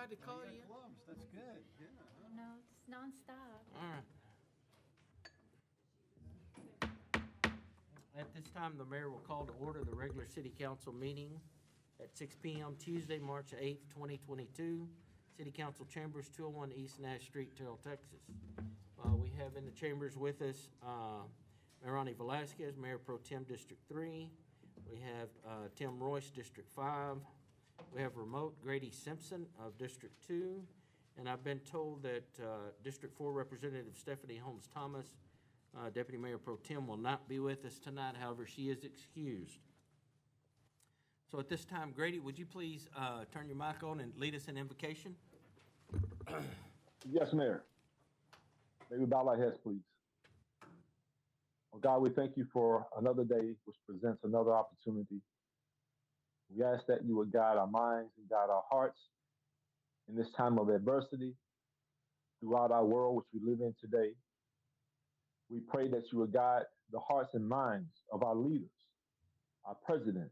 tried to call you. Gloves, that's good, yeah. No, it's nonstop. At this time, the mayor will call to order the regular city council meeting at 6 p.m. Tuesday, March 8th, 2022. City Council Chambers, 201 East Nash Street, Terrell, Texas. We have in the chambers with us Mayor Ronnie Velasquez, Mayor Pro Tem District 3. We have Tim Royce, District 5. We have remote Grady Simpson of District 2. And I've been told that District 4 Representative Stephanie Holmes Thomas, Deputy Mayor Pro Tem, will not be with us tonight. However, she is excused. So at this time, Grady, would you please turn your mic on and lead us in invocation? Yes, Mayor. May we bow our heads, please. Oh, God, we thank you for another day which presents another opportunity. We ask that you would guide our minds and guide our hearts in this time of adversity throughout our world which we live in today. We pray that you would guide the hearts and minds of our leaders, our president,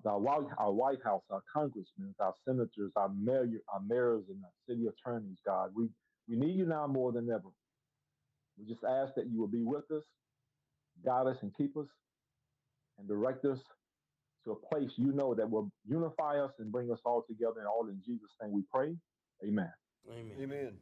our White House, our congressmen, our senators, our mayors, and our city attorneys, God. We need you now more than ever. We just ask that you will be with us, guide us and keep us, and direct us to a place you know that will unify us and bring us all together. And all in Jesus' name we pray. Amen. Amen. Amen.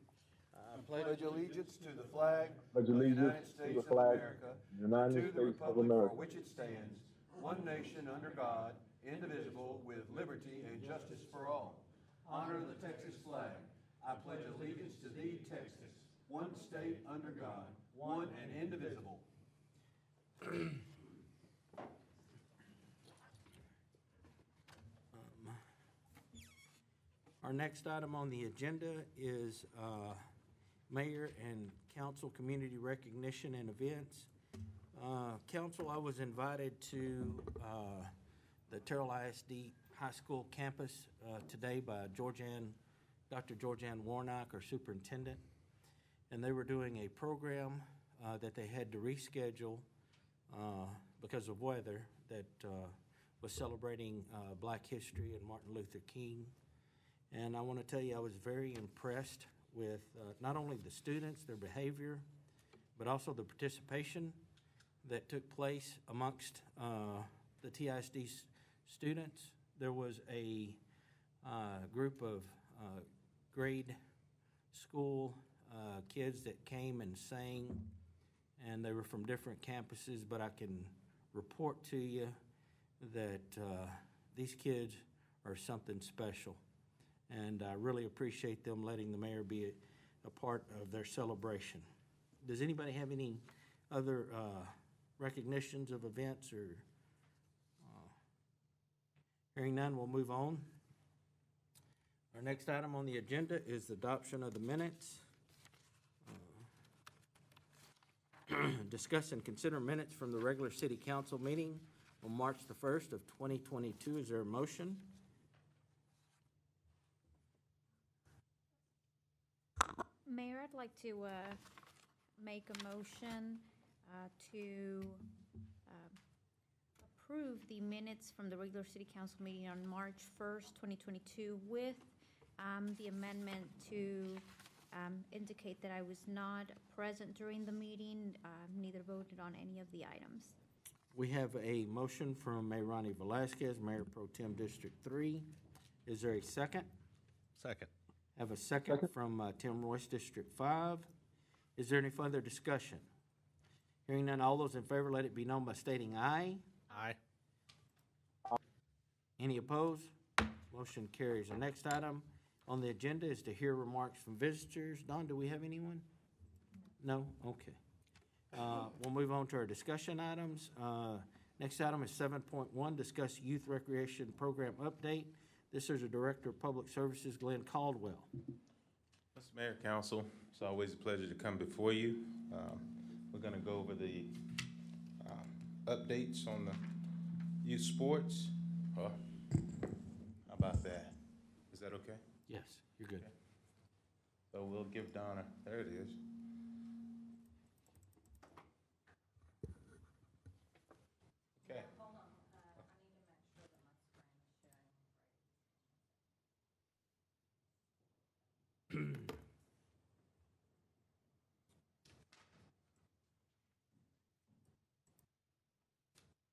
I Pledge allegiance to the flag Pledge of the United allegiance to States the of flag America of the and United to the States of republic America, for which it stands, one nation under God, indivisible, with liberty and justice for all. Honor the Texas flag. I pledge allegiance to thee, Texas, one state under God, one and indivisible. Our next item on the agenda is Mayor and Council Community Recognition and Events. Council, I was invited to the Terrell ISD High School campus today by Dr. Georgianne Warnock, our superintendent, and they were doing a program that they had to reschedule because of weather that was celebrating Black history and Martin Luther King. And I want to tell you, I was very impressed with not only the students, their behavior, but also the participation that took place amongst the TISD students. There was a group of grade school kids that came and sang, and they were from different campuses, but I can report to you that these kids are something special. And I really appreciate them letting the mayor be a part of their celebration. Does anybody have any other recognitions of events or hearing none, we'll move on. Our next item on the agenda is the adoption of the minutes. Discuss and consider minutes from the regular city council meeting on March the 1st of 2022. Is there a motion? Mayor, I'd like to make a motion to approve the minutes from the regular city council meeting on March 1st, 2022 with the amendment to indicate that I was not present during the meeting, neither voted on any of the items. We have a motion from Mayor Ronnie Velasquez, Mayor Pro Tem District 3. Is there a second? Second. Have a second from Tim Royce, District 5. Is there any further discussion? Hearing none, all those in favor, let it be known by stating aye. Aye. Any opposed? Motion carries. The next item on the agenda is to hear remarks from visitors. Don, do we have anyone? No? Okay. We'll move on to our discussion items. Next item is 7.1, discuss youth recreation program update. This is the Director of Public Services, Glenn Caldwell. Mr. Mayor, Council, it's always a pleasure to come before you. We're going to go over the updates on the youth sports. How about that? Is that okay? Yes, you're good. Okay. So we'll give Donna, there it is. Okay. Hold on, I need to make sure that my screen is showing right.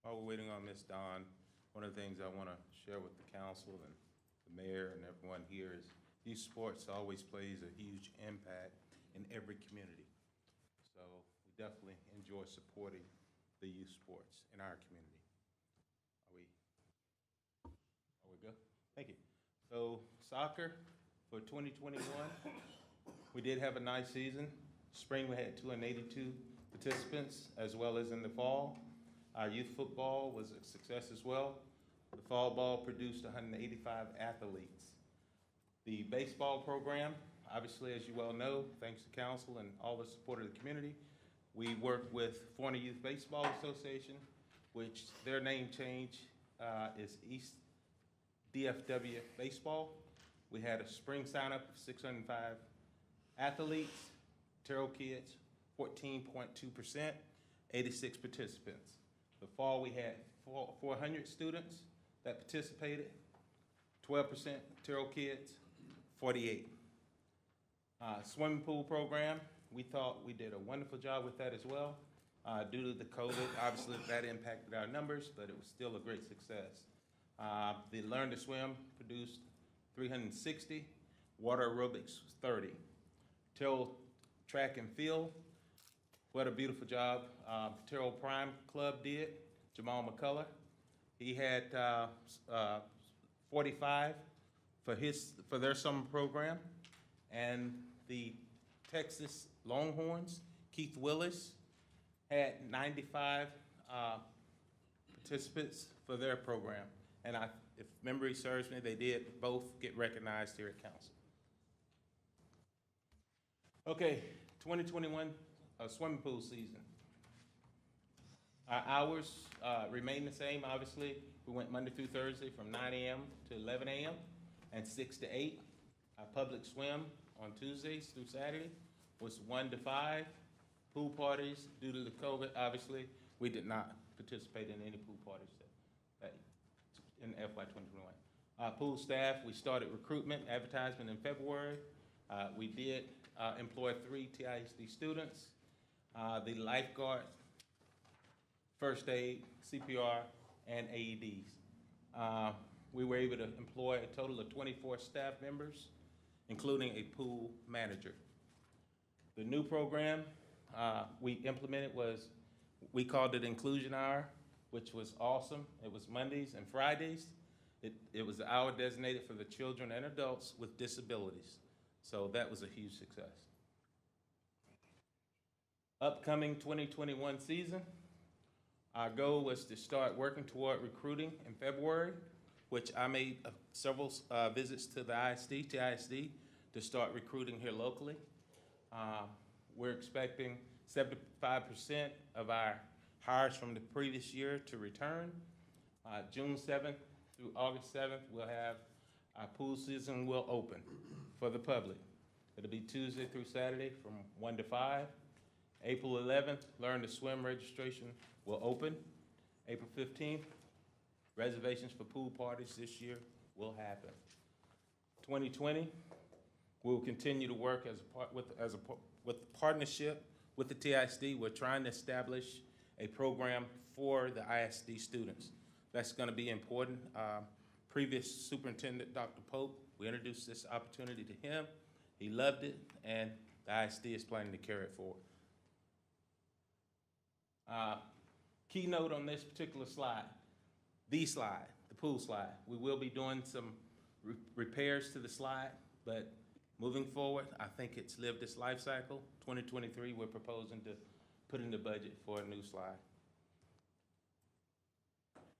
While we're waiting on Ms. Dawn, one of the things I want to share with the council and the mayor and everyone here is youth sports always plays a huge impact in every community. So we definitely enjoy supporting the youth sports in our community. Are we good? Thank you. So soccer for 2021, we did have a nice season. Spring, we had 282 participants, as well as in the fall. Our youth football was a success as well. The fall ball produced 185 athletes. The baseball program, obviously, as you well know, thanks to council and all the support of the community, we work with Florida Youth Baseball Association, which their name change is East DFW Baseball. We had a spring sign-up of 605 athletes, Terrell kids, 14.2%, 86 participants. The fall, we had 400 students that participated, 12% Terrell kids, 48. Swimming pool program, we thought we did a wonderful job with that as well. Due to the COVID, obviously that impacted our numbers, but it was still a great success. The Learn to Swim produced 360, water aerobics was 30. Terrell track and field, what a beautiful job Terrell Prime Club did. Jamal McCullough, he had 45 for their summer program, and the Texas Longhorns, Keith Willis, had 95 participants for their program, and if memory serves me, they did both get recognized here at council. Okay, 2021 swimming pool season. Our hours remain the same, obviously. We went Monday through Thursday from 9 a.m. to 11 a.m. and 6 to 8. Our public swim on Tuesdays through Saturday was 1 to 5. Pool parties, due to the COVID, obviously, we did not participate in any pool parties in FY 2021. Pool staff, we started recruitment, advertisement in February. We did employ 3 TISD students. The lifeguard, first aid, CPR, and AEDs. We were able to employ a total of 24 staff members, including a pool manager. The new program we implemented was, we called it Inclusion Hour, which was awesome. It was Mondays and Fridays. It was the hour designated for the children and adults with disabilities. So that was a huge success. Upcoming 2021 season, our goal was to start working toward recruiting in February, which I made several visits to the TISD, to start recruiting here locally. We're expecting 75% of our hires from the previous year to return. June 7th through August 7th, we'll have our pool season will open for the public. It'll be Tuesday through Saturday from 1 to 5. April 11th, Learn to Swim registration will open. April 15th, reservations for pool parties this year will happen. 2020, we'll continue to work with partnership with the TISD. We're trying to establish a program for the ISD students. That's going to be important. Previous superintendent, Dr. Pope, we introduced this opportunity to him. He loved it, and the ISD is planning to carry it forward. Keynote on this particular slide, the pool slide. We will be doing some repairs to the slide, but moving forward, I think it's lived its life cycle. 2023, we're proposing to put in the budget for a new slide.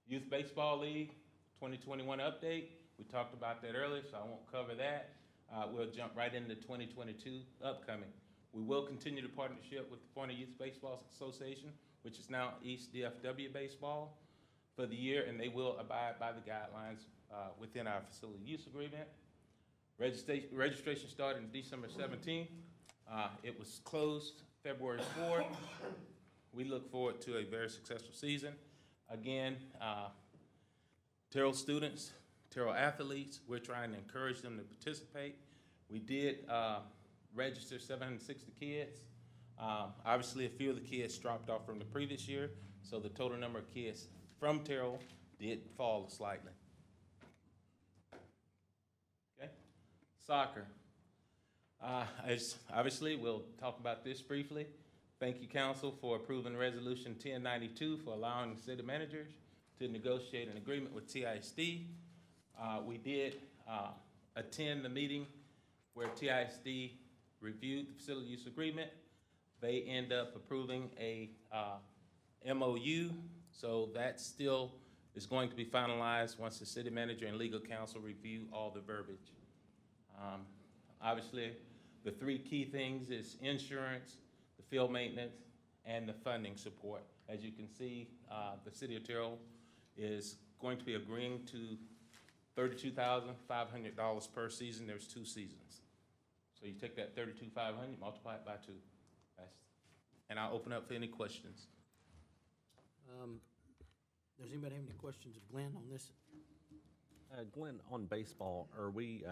Youth Baseball League, 2021 update. We talked about that earlier, so I won't cover that. We'll jump right into 2022 upcoming. We will continue the partnership with the Florida Youth Baseball Association, which is now East DFW Baseball, for the year, and they will abide by the guidelines within our facility use agreement. Registration started December 17th. It was closed February 4th. We look forward to a very successful season. Again, Terrell students, Terrell athletes, we're trying to encourage them to participate. We did register 760 kids. Obviously, a few of the kids dropped off from the previous year, so the total number of kids from Terrell did fall slightly. Okay, soccer. Obviously, we'll talk about this briefly. Thank you, council, for approving Resolution 1092 for allowing the city managers to negotiate an agreement with TISD. We did attend the meeting where TISD reviewed the facility use agreement. They end up approving a MOU, so that still is going to be finalized once the city manager and legal counsel review all the verbiage. Obviously, the three key things is insurance, the field maintenance, and the funding support. As you can see, the city of Terrell is going to be agreeing to $32,500 per season. There's 2 seasons. So you take that $32,500, multiply it by 2. And I'll open up for any questions. Does anybody have any questions of Glenn on this? Glenn, on baseball, are we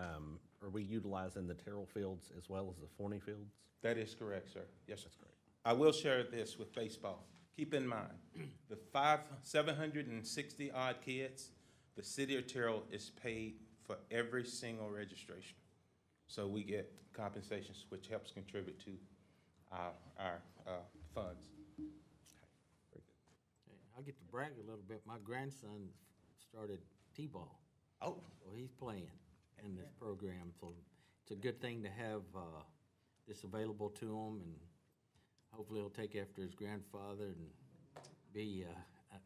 utilizing the Terrell fields as well as the Forney fields? That is correct, sir. Yes, sir. That's great. I will share this with baseball. Keep in mind, the 760 odd kids, the city of Terrell is paid for every single registration. So we get compensations, which helps contribute to our funds. Very good. Okay, I get to brag a little bit. My grandson started T-ball. Oh, So he's playing in this program, so it's a good thing to have this available to him, and hopefully he'll take after his grandfather and be a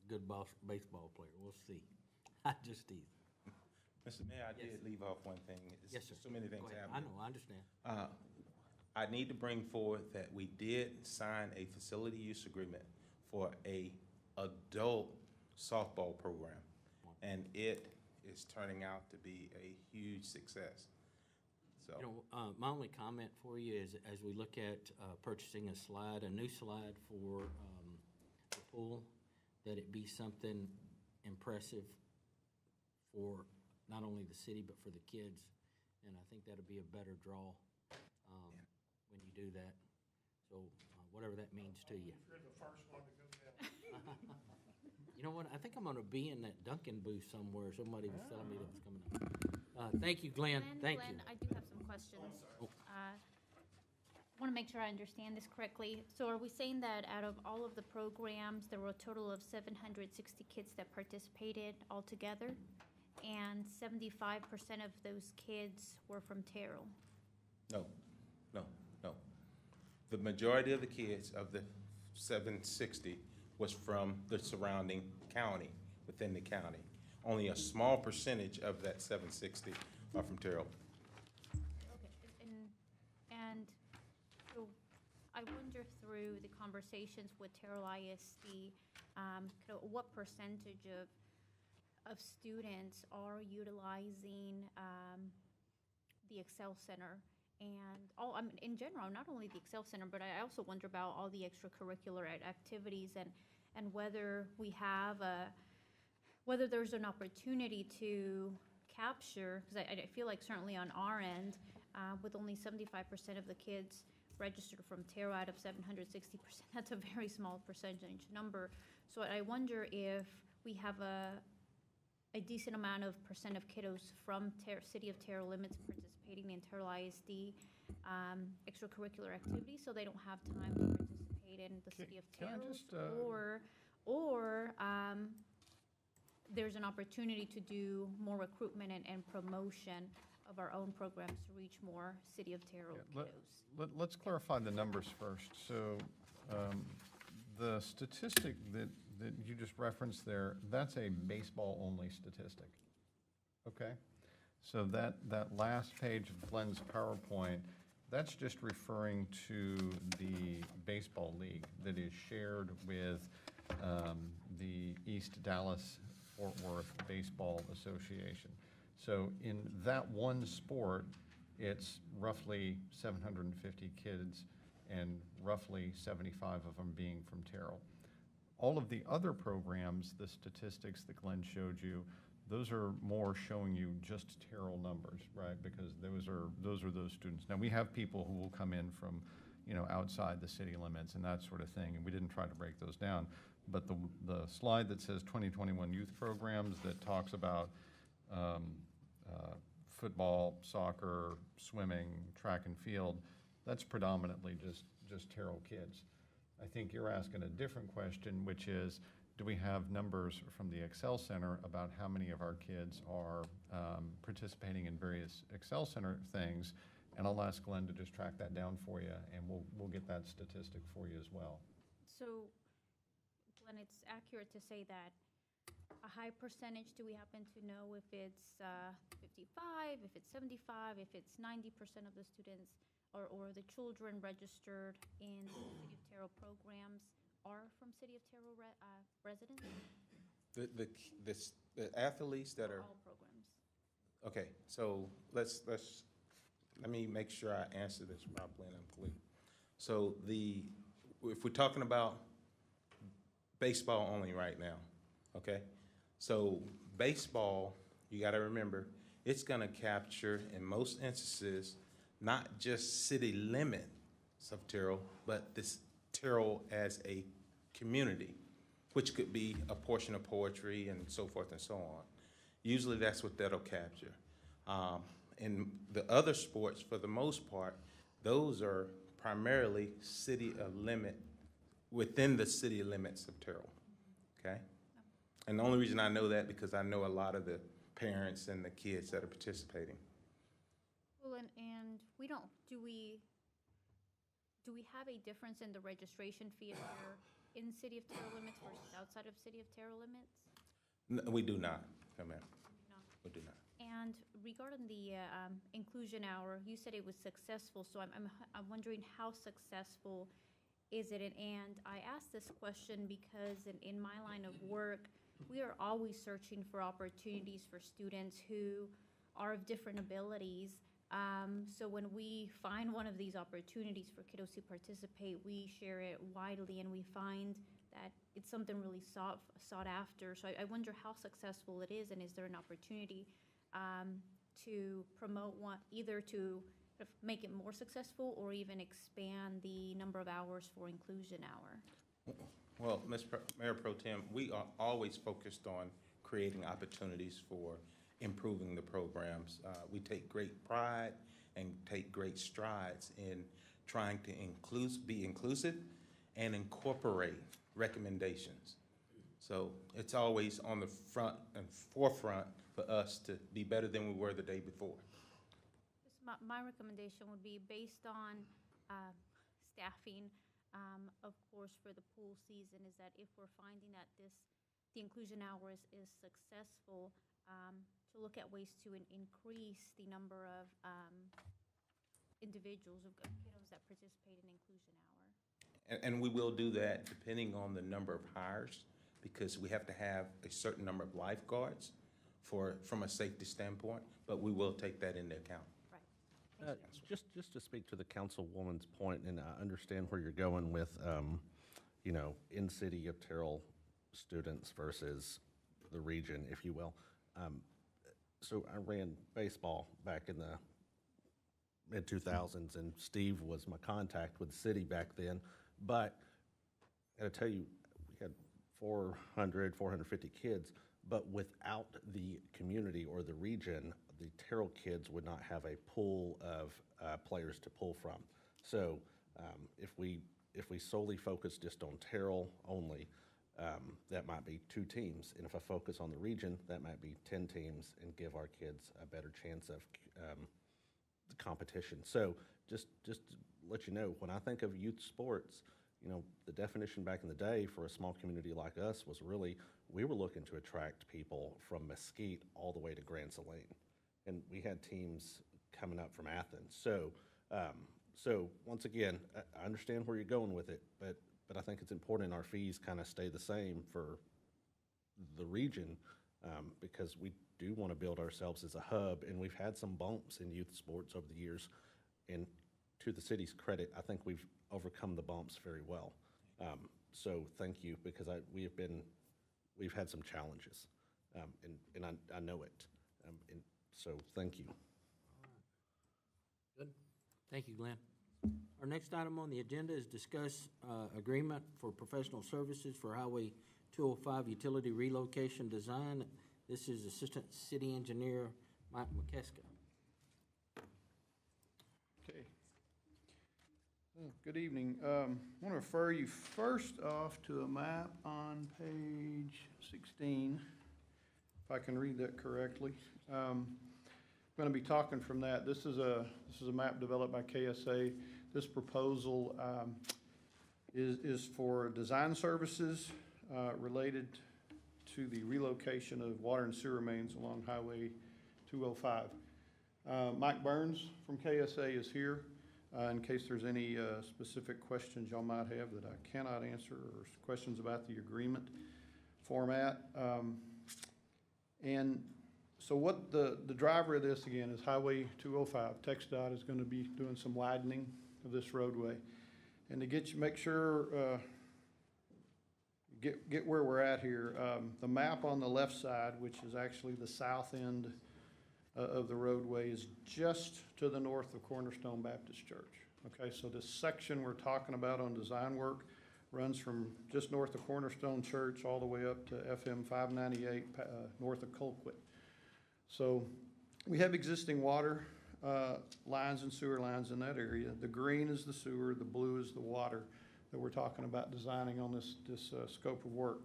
good baseball player. We'll see. I just tease. Mr. Mayor, I did leave off one thing. Yes, sir. So many things Go ahead. I happening. know, I understand. I need to bring forward that we did sign a facility use agreement for a adult softball program, and it is turning out to be a huge success. So, You know, my only comment for you is, as we look at purchasing a new slide for the pool, that it be something impressive for not only the city, but for the kids. And I think that'll be a better draw when you do that. So whatever that means to you. You're the first one to go down. You know what? I think I'm going to be in that Duncan booth somewhere. Somebody was telling me that was coming up. Thank you, Glenn. Thank you. Glenn, I do have some questions. I want to make sure I understand this correctly. So are we saying that out of all of the programs, there were a total of 760 kids that participated altogether? And 75% of those kids were from Terrell? no. The majority of the kids of the 760 was from the surrounding county, within the county. Only a small percentage of that 760 are from Terrell. Okay, and so I wonder through the conversations with Terrell ISD, what percentage of students are utilizing the Excel Center? And in general, not only the Excel Center, but I also wonder about all the extracurricular activities and whether we have whether there's an opportunity to capture, because I feel like certainly on our end, with only 75% of the kids registered from Terrell out of 760%, that's a very small percentage number. So I wonder if we have a decent amount of percent of kiddos from City of Terrell limits participating in Terrell ISD extracurricular activities, so they don't have time to participate in the City of Can I Terrell, just, or there's an opportunity to do more recruitment and promotion of our own programs to reach more City of Terrell kiddos. Let's clarify the numbers first. So the statistic that you just referenced there, that's a baseball-only statistic, okay? So that last page of Glenn's PowerPoint, that's just referring to the baseball league that is shared with the East Dallas-Fort Worth Baseball Association. So in that one sport, it's roughly 750 kids and roughly 75 of them being from Terrell. All of the other programs, the statistics that Glenn showed you, those are more showing you just Terrell numbers, right? Because those are those students. Now, we have people who will come in from outside the city limits and that sort of thing, and we didn't try to break those down. But the slide that says 2021 youth programs that talks about football, soccer, swimming, track and field, that's predominantly just Terrell kids. I think you're asking a different question, which is, do we have numbers from the Excel Center about how many of our kids are participating in various Excel Center things? And I'll ask Glenn to just track that down for you, and we'll get that statistic for you as well. So, Glenn, it's accurate to say that a high percentage, do we happen to know if it's 55, if it's 75, if it's 90% of the students or the children registered in the City of Terrell programs are from City of Terrell residents? The athletes that are, All programs. okay, so let me make sure I answer this properly and I'm clear. So if we're talking about baseball only right now, okay? So baseball, you gotta remember, it's gonna capture, in most instances, not just city limits of Terrell, but this Terrell as a community, which could be a portion of poetry and so forth and so on. Usually that's what that'll capture. In the other sports, for the most part, those are primarily within the city limits of Terrell, okay? And the only reason I know that because I know a lot of the parents and the kids that are participating. Well, and we don't, do we have a difference in the registration fee if you're in City of Terrell limits versus outside of City of Terrell limits? No, we do not, no ma'am, No. we do not. And regarding the inclusion hour, you said it was successful, so I'm wondering how successful is it? And I ask this question because in my line of work, we are always searching for opportunities for students who are of different abilities. So when we find one of these opportunities for kiddos to participate, we share it widely, and we find that it's something really sought after. So I wonder how successful it is, and is there an opportunity to promote one, either to make it more successful or even expand the number of hours for inclusion hour? Well, Mayor Pro Tem, we are always focused on creating opportunities for improving the programs. We take great pride and take great strides in trying to be inclusive and incorporate recommendations. So it's always on the front and forefront for us to be better than we were the day before. My recommendation would be based on staffing, of course, for the pool season, is that if we're finding that the inclusion hour is successful, to look at ways to increase the number of individuals, of kiddos that participate in inclusion hour. And we will do that depending on the number of hires, because we have to have a certain number of lifeguards from a safety standpoint, but we will take that into account. Right. Just to speak to the councilwoman's point, and I understand where you're going with, in City of Terrell students versus the region, if you will. So I ran baseball back in the mid-2000s, and Steve was my contact with the city back then. But I gotta tell you, we had 450 kids, but without the community or the region, the Terrell kids would not have a pool of players to pull from. So if we solely focus just on Terrell only, that might be 2 teams. And if I focus on the region, that might be 10 teams and give our kids a better chance of the competition. So just to let you know, when I think of youth sports, the definition back in the day for a small community like us was really, we were looking to attract people from Mesquite all the way to Grand Saline. And we had teams coming up from Athens. So once again, I understand where you're going with it, but I think it's important our fees kind of stay the same for the region, because we do want to build ourselves as a hub, and we've had some bumps in youth sports over the years. And to the city's credit, I think we've overcome the bumps very well. So thank you, because we've had some challenges, and I know it. And so thank you. Good. Thank you, Glenn. Our next item on the agenda is discuss agreement for professional services for Highway 205 utility relocation design. This is Assistant City Engineer Mike McKeska. Okay. Good evening. I want to refer you first off to a map on page 16, if I can read that correctly. I'm going to be talking from that. This is a map developed by KSA. This proposal is for design services related to the relocation of water and sewer mains along Highway 205. Mike Burns from KSA is here in case there's any specific questions y'all might have that I cannot answer, or questions about the agreement format. And so what the driver of this, again, is Highway 205. TxDOT is going to be doing some widening of this roadway. And to make sure, get where we're at here, the map on the left side, which is actually the south end of the roadway, is just to the north of Cornerstone Baptist Church. Okay, so this section we're talking about on design work runs from just north of Cornerstone Church all the way up to FM 598 north of Colquitt. So we have existing water lines and sewer lines in that area. The green is the sewer, the blue is the water that we're talking about designing on this scope of work.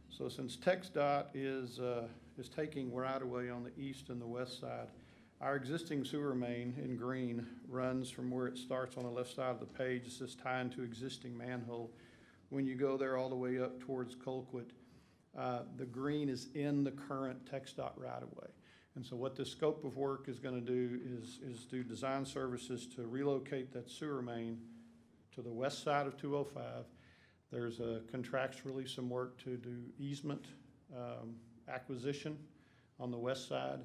So since TxDOT is taking right-of-way on the east and the west side, our existing sewer main in green runs from where it starts on the left side of the page. It's just tying to existing manhole. When you go there all the way up towards Colquitt, the green is in the current TxDOT right-of-way. And so what this scope of work is going to do is do design services to relocate that sewer main to the west side of 205. There's contractually some work to do easement acquisition on the west side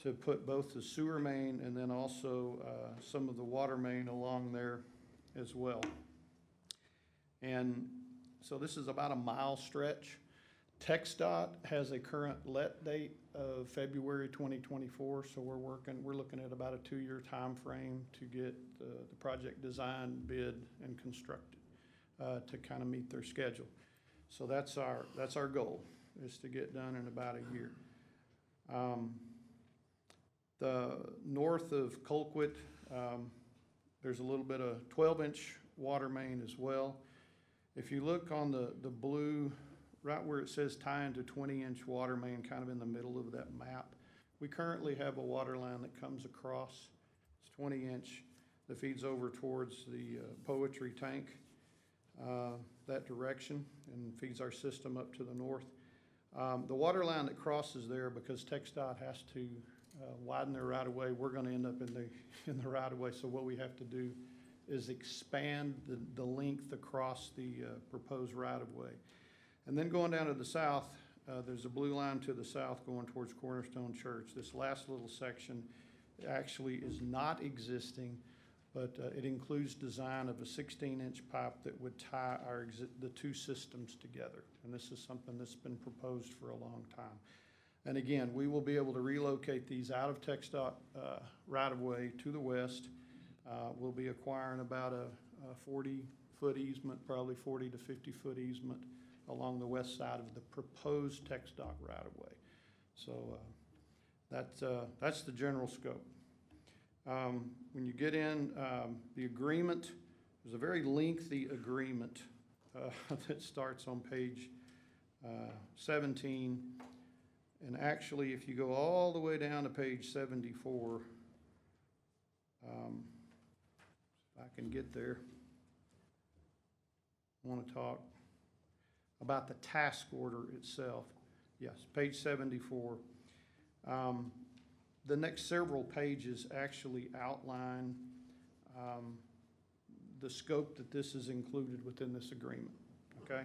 to put both the sewer main and then also some of the water main along there as well. And so this is about a mile stretch. TxDOT has a current let date of February 2024, so we're looking at about a 2-year time frame to get the project designed, bid, and constructed to kind of meet their schedule. So that's our goal, is to get done in about a year. The north of Colquitt, there's a little bit of 12-inch water main as well. If you look on the blue, right where it says tie into 20-inch water main, kind of in the middle of that map, we currently have a water line that comes across. It's 20-inch that feeds over towards the Poetry Tank, that direction, and feeds our system up to the north. The water line that crosses there, because TxDOT has to widen their right-of-way, we're going to end up in the right-of-way. So what we have to do is expand the length across the proposed right-of-way. And then going down to the south, there's a blue line to the south going towards Cornerstone Church. This last little section actually is not existing, but it includes design of a 16-inch pipe that would tie the two systems together. And this is something that's been proposed for a long time. And again, we will be able to relocate these out of TxDOT right-of-way to the west. We'll be acquiring about a 40-foot easement, probably 40 to 50-foot easement along the west side of the proposed TxDOT right-of-way. So that's the general scope. When you get in, the agreement, there's a very lengthy agreement that starts on page 17. And actually, if you go all the way down to page 74, if I can get there, I want to talk about the task order itself. Yes, page 74. The next several pages actually outline the scope that this is included within this agreement, okay?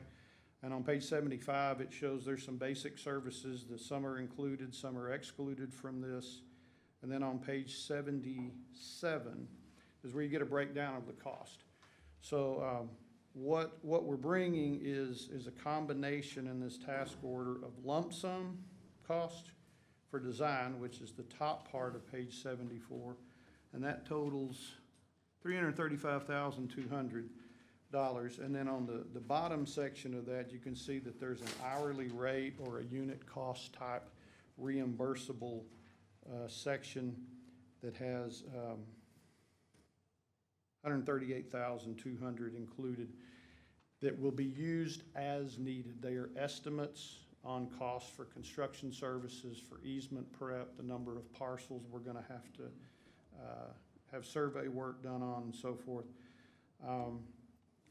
And on page 75, it shows there's some basic services that some are included, some are excluded from this. And then on page 77 is where you get a breakdown of the cost. So what we're bringing is a combination in this task order of lump sum cost for design, which is the top part of page 74, and that totals $335,200. And then on the bottom section of that, you can see that there's an hourly rate or a unit cost type reimbursable section that has $138,200 included that will be used as needed. They are estimates on costs for construction services, for easement prep, the number of parcels we're gonna have to have survey work done on and so forth.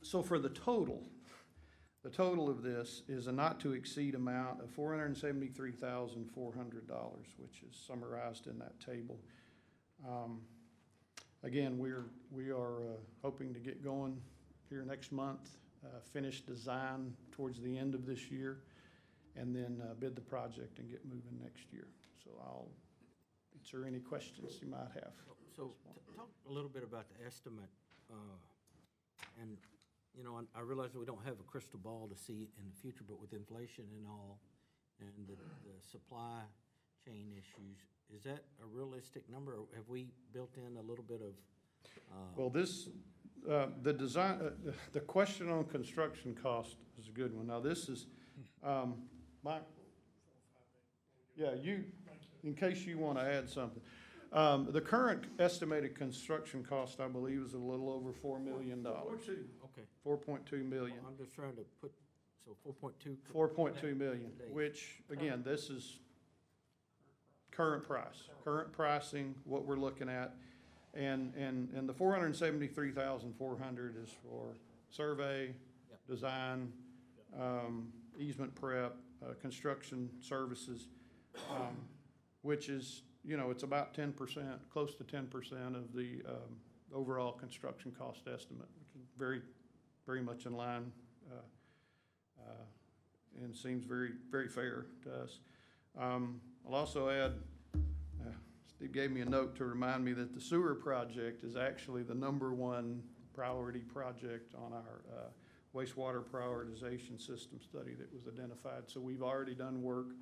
So for the total of this is a not-to-exceed amount of $473,400, which is summarized in that table. Again, we are hoping to get going here next month, finish design towards the end of this year, and then bid the project and get moving next year. So I'll answer any questions you might have. So talk a little bit about the estimate. And, you know, I realize we don't have a crystal ball to see in the future, but with inflation and all, and the supply chain issues, is that a realistic number, or have we built in a little bit of? Well, this, the design, the question on construction cost is a good one. Now, this is, Mike? Yeah, in case you want to add something. The current estimated construction cost, I believe, is a little over $4 million. Okay. 4.2 million. I'm just trying to put, so 4.2. 4.2 million, which, again, this is current pricing, what we're looking at. And the 473,400 is for survey, design, easement prep, construction services, which is, you know, it's about 10%, close to 10% of the overall construction cost estimate, which is very, very much in line and seems very, very fair to us. I'll also add, Steve gave me a note to remind me that the sewer project is actually the #1 priority project on our wastewater prioritization system study that was identified. So we've already done work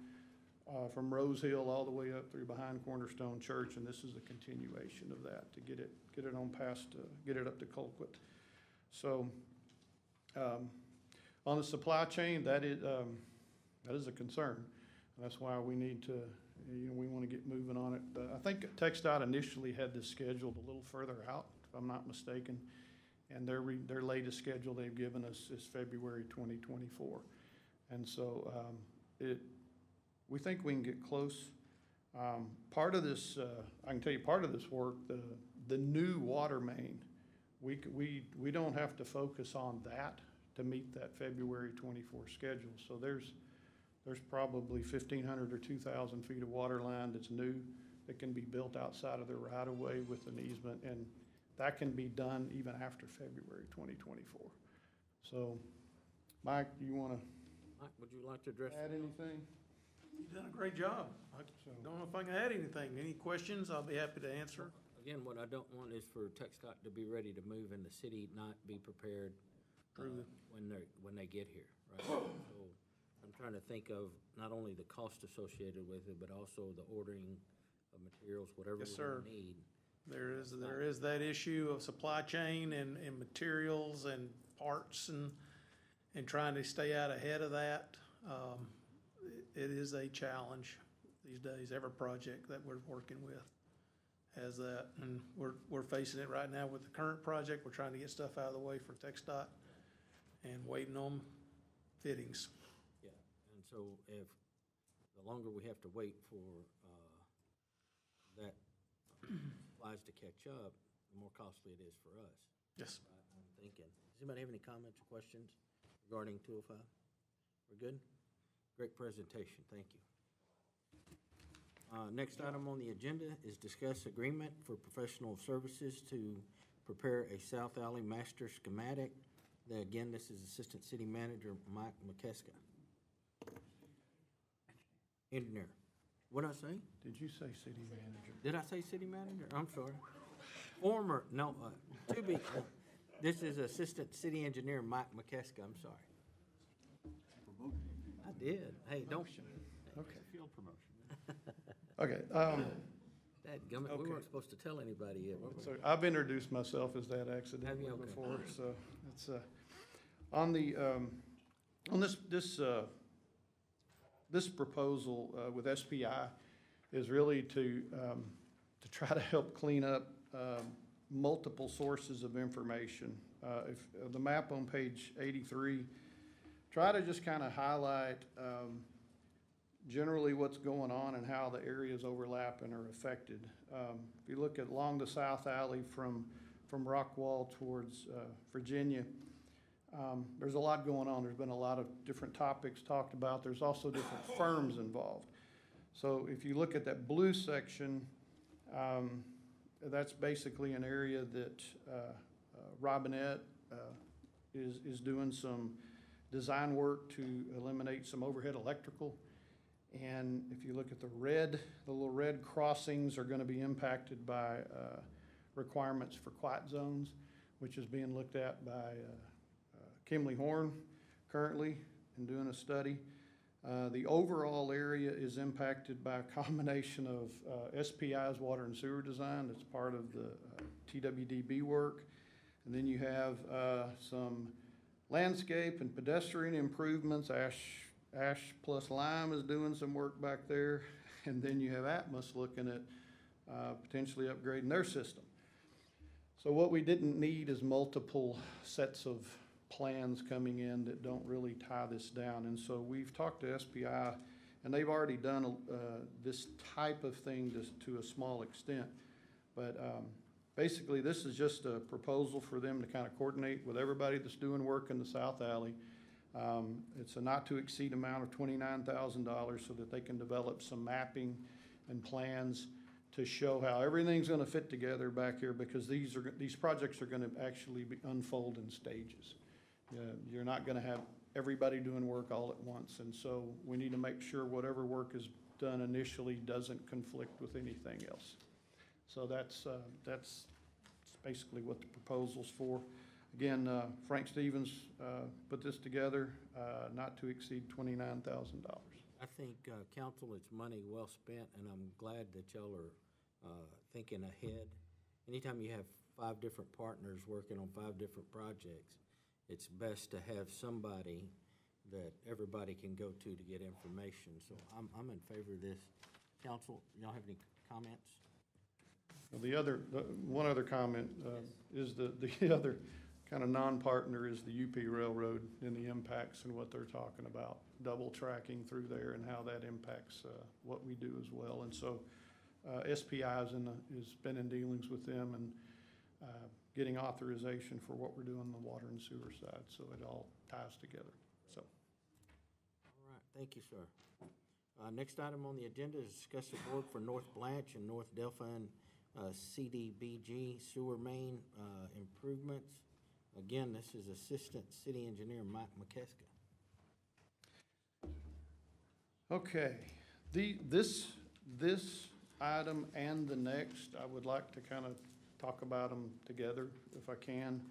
from Rose Hill all the way up through behind Cornerstone Church, and this is a continuation of that to get it on past, get it up to Colquitt. So on the supply chain, that is a concern. And that's why we need to, you know, we want to get moving on it. I think TxDOT initially had this scheduled a little further out, if I'm not mistaken. And their latest schedule they've given us is February 2024. And so we think we can get close. Part of this, I can tell you part of this work, the new water main, we don't have to focus on that to meet that February 24 schedule. So there's probably 1,500 or 2,000 feet of water line that's new that can be built outside of the right-of-way with an easement, and that can be done even after February 2024. So, Mike, you want to Mike, would you like to address? add anything? You've done a great job. I don't know if I can add anything. Any questions, I'll be happy to answer. Again, what I don't want is for TxDOT to be ready to move and the city not be prepared when they get here, right? So I'm trying to think of not only the cost associated with it, but also the ordering of materials, whatever Yes, we sir. need. There is that issue of supply chain and materials and parts and trying to stay out ahead of that. It is a challenge these days. Every project that we're working with has that, and we're facing it right now with the current project. We're trying to get stuff out of the way for TxDOT and waiting on fittings. Yeah, and so if the longer we have to wait for that supplies to catch up, the more costly it is for us. Yes. I'm thinking. Does anybody have any comments or questions regarding 205? We're good? Great presentation, thank you. Next item on the agenda is discuss agreement for professional services to prepare a South Alley master schematic. Again, this is Assistant City Manager Mike McKeska. Engineer. What did I say? Did you say city manager? Did I say city manager? I'm sorry. This is Assistant City Engineer Mike McKeska, I'm sorry. I did. Hey, don't. Okay. Field promotion. Okay, Dadgummit, we Okay. weren't supposed to tell anybody yet, were we? So I've introduced myself as that accidentally Have you? Okay. before, so it's, on the, on this proposal, with SPI is really to try to help clean up, multiple sources of information. If, the map on page 83, try to just kind of highlight, generally what's going on and how the areas overlap and are affected. If you look at along the South Alley from Rockwall towards Virginia, there's a lot going on. There's been a lot of different topics talked about. There's also different firms involved. So if you look at that blue section, that's basically an area that Robinette is doing some design work to eliminate some overhead electrical. And if you look at the little red crossings are going to be impacted by requirements for quiet zones, which is being looked at by Kimley Horn currently and doing a study. The overall area is impacted by a combination of SPI's water and sewer design. That's part of the TWDB work. And then you have some landscape and pedestrian improvements. Ash plus Lime is doing some work back there. And then you have Atmos looking at potentially upgrading their system. So what we didn't need is multiple sets of plans coming in that don't really tie this down. And so we've talked to SPI, and they've already done this type of thing to a small extent. But basically, this is just a proposal for them to kind of coordinate with everybody that's doing work in the South Alley. It's a not-to-exceed amount of $29,000 so that they can develop some mapping and plans to show how everything's going to fit together back here, because these projects are going to actually unfold in stages. You're not going to have everybody doing work all at once, and so we need to make sure whatever work is done initially doesn't conflict with anything else. So that's basically what the proposal's for. Again, Frank Stevens put this together, not to exceed $29,000. I think, council, it's money well spent, and I'm glad that y'all are thinking ahead. Anytime you have 5 different partners working on 5 different projects, it's best to have somebody that everybody can go to get information. So I'm in favor of this. Council, y'all have any comments? Well, one other comment is the other kind of non-partner is the UP Railroad and the impacts and what they're talking about, double tracking through there and how that impacts what we do as well. And so SPI has been in dealings with them and getting authorization for what we're doing on the water and sewer side. So it all ties together. So. All right, thank you, sir. Next item on the agenda is discuss the board for North Blanche and North Delphine CDBG sewer main improvements. Again, this is Assistant City Engineer Mike McKeska. Okay, this item and the next, I would like to kind of talk about them together if I can.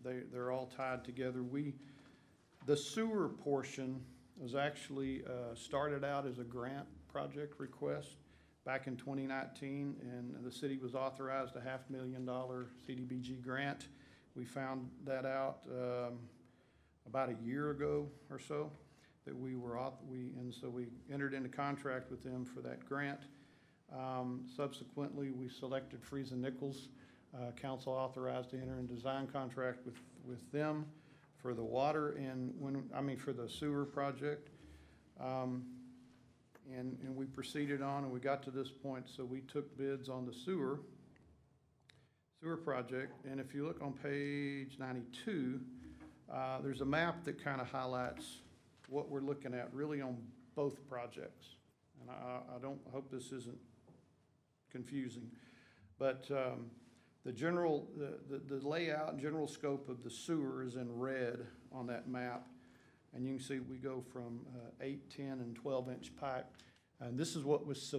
They're all tied together. The sewer portion was actually started out as a grant project request back in 2019, and the city was authorized a $500,000 CDBG grant. We found that out about a year ago or so, that and so we entered into contract with them for that grant. Subsequently, we selected Freese and Nichols. Council authorized to enter in design contract with them for the water for the sewer project. And we proceeded on, and we got to this point, so we took bids on the sewer project. And if you look on page 92, there's a map that kind of highlights what we're looking at really on both projects. And I hope this isn't confusing, but the layout and general scope of the sewer is in red on that map. And you can see we go from 8, 10, and 12-inch pipe. And this is what was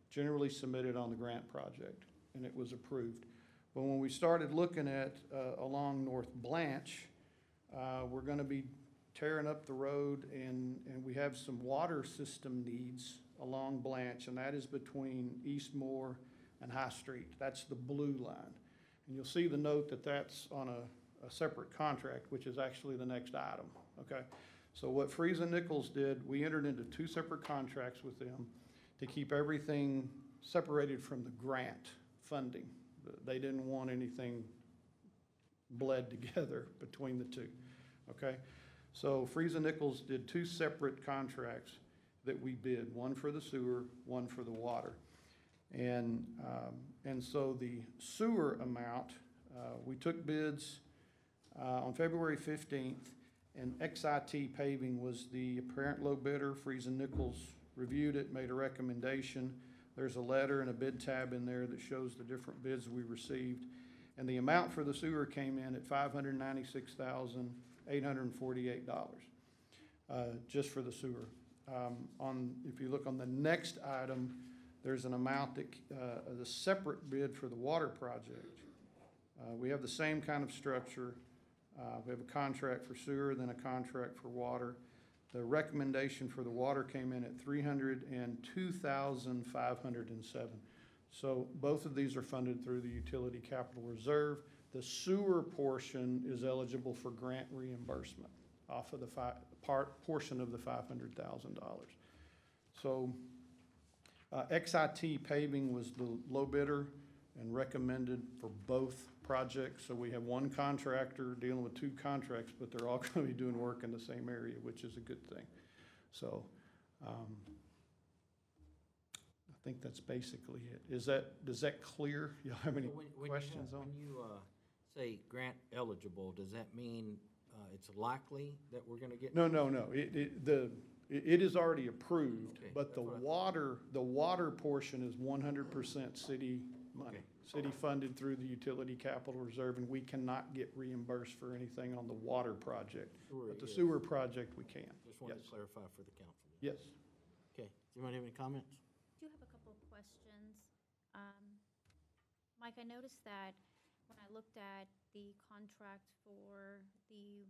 generally submitted on the grant project, and it was approved. But when we started looking at along North Blanche, we're going to be tearing up the road, and we have some water system needs along Blanche, and that is between Eastmore and High Street. That's the blue line. And you'll see the note that that's on a separate contract, which is actually the next item, okay? So what Friesen Nichols did, we entered into 2 separate contracts with them to keep everything separated from the grant funding. They didn't want anything bled together between the two, okay? So Friesen Nichols did 2 separate contracts that we bid, one for the sewer, one for the water. And so the sewer amount, we took bids on February 15th, and XIT Paving was the apparent low bidder. Friesen Nichols reviewed it, made a recommendation. There's a letter and a bid tab in there that shows the different bids we received. And the amount for the sewer came in at $596,848, just for the sewer. If you look on the next item, there's an amount that, the separate bid for the water project. We have the same kind of structure. We have a contract for sewer, then a contract for water. The recommendation for the water came in at $302,507. So both of these are funded through the utility capital reserve. The sewer portion is eligible for grant reimbursement off of the portion of the $500,000. So XIT Paving was the low bidder and recommended for both projects. So we have one contractor dealing with 2 contracts, but they're all going to be doing work in the same area, which is a good thing. So I think that's basically it. Does that clear? You have any questions on? When you say grant eligible, does that mean it's likely that we're going to get? No. It is already approved, Okay, but the water portion is 100% city money. Okay. City funded through the utility capital reserve, and we cannot get reimbursed for anything on the water project. Sewer, But the yes. sewer project, we can. Just wanted to Yes. clarify for the council. Yes. Okay, does anybody have any comments? I do have a couple of questions. Mike, I noticed that when I looked at the contract for the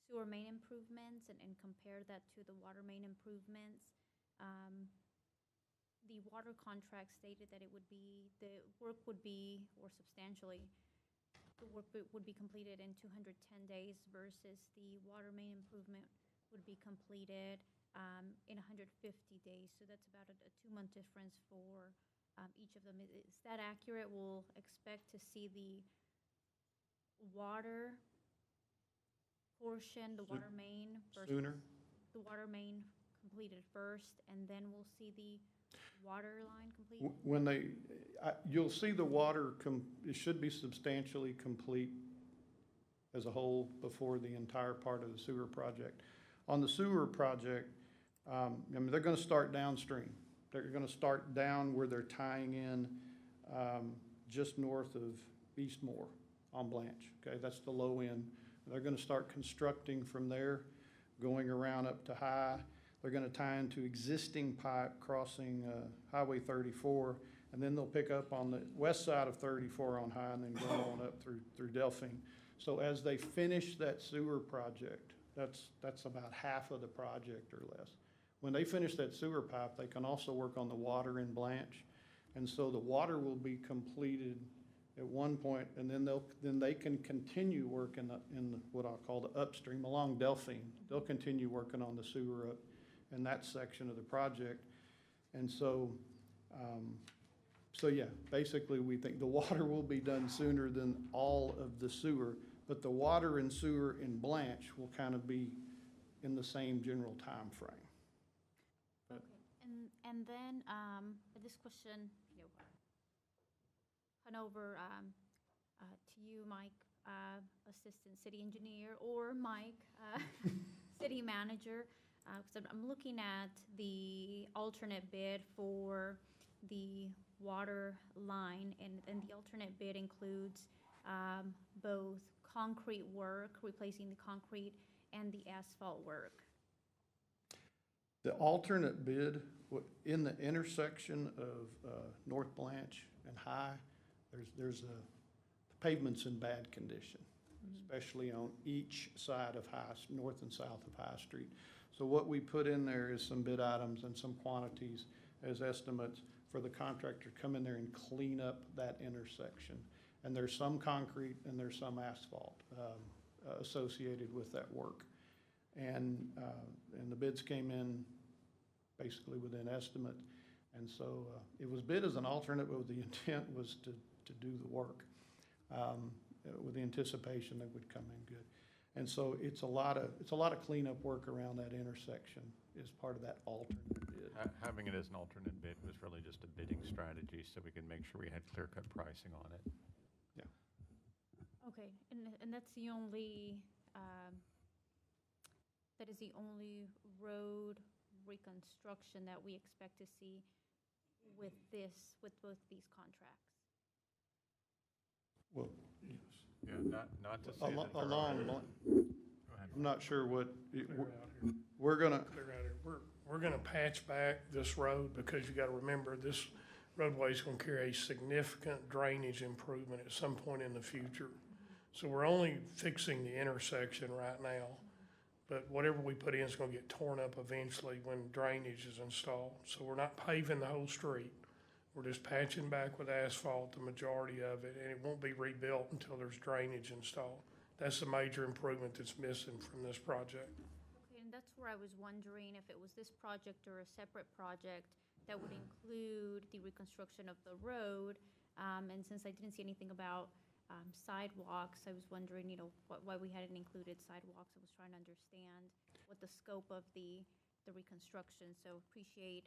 sewer main improvements and compared that to the water main improvements, the water contract stated that the work would be, or substantially, the work would be completed in 210 days versus the water main improvement would be completed in 150 days. So that's about a 2-month difference for each of them. Is that accurate? We'll expect to see the water portion, the water main versus Sooner? the water main completed first, and then we'll see the water line completed? When you'll see the water, it should be substantially complete as a whole before the entire part of the sewer project. On the sewer project, they're gonna start downstream. They're gonna start down where they're tying in, just north of Eastmore on Blanche, okay? That's the low end. They're gonna start constructing from there, going around up to High. They're gonna tie into existing pipe crossing Highway 34, and then they'll pick up on the west side of 34 on High and then go on up through Delphine. So as they finish that sewer project, that's about half of the project or less. When they finish that sewer pipe, they can also work on the water in Blanche. And so the water will be completed at one point, and then they can continue work in what I'll call the upstream along Delphine. They'll continue working on the sewer up in that section of the project. And so, yeah, basically we think the water will be done sooner than all of the sewer, but the water and sewer in Blanche will kind of be in the same general time frame. Okay, and then, this question, turn over to you, Mike, Assistant City Engineer, or Mike, City Manager. Because I'm looking at the alternate bid for the water line, and the alternate bid includes both concrete work, replacing the concrete, and the asphalt work. The alternate bid, in the intersection of North Blanche and High, the pavement's in bad condition. especially on each side of north and south of High Street. So what we put in there is some bid items and some quantities as estimates for the contractor to come in there and clean up that intersection. And there's some concrete and there's some asphalt associated with that work. And the bids came in basically within estimate. And so it was bid as an alternate, but the intent was to do the work with the anticipation that would come in good. And so it's a lot of cleanup work around that intersection as part of that alternate bid. Having it as an alternate bid was really just a bidding strategy so we could make sure we had clear-cut pricing on it. Okay, and that's the only, that is the only road reconstruction that we expect to see with both these contracts? Well, Yeah, not to say that there along, are. I'm not sure what, Clear out here. we're gonna, Clear out here. We're gonna patch back this road because you gotta remember, this roadway is gonna carry a significant drainage improvement at some point in the future. So we're only fixing the intersection right now, but whatever we put in is gonna get torn up eventually when drainage is installed. So we're not paving the whole street. We're just patching back with asphalt, the majority of it, and it won't be rebuilt until there's drainage installed. That's the major improvement that's missing from this project. Okay, and that's where I was wondering if it was this project or a separate project that would include the reconstruction of the road. And since I didn't see anything about sidewalks, I was wondering, why we hadn't included sidewalks. I was trying to understand what the scope of the reconstruction, so appreciate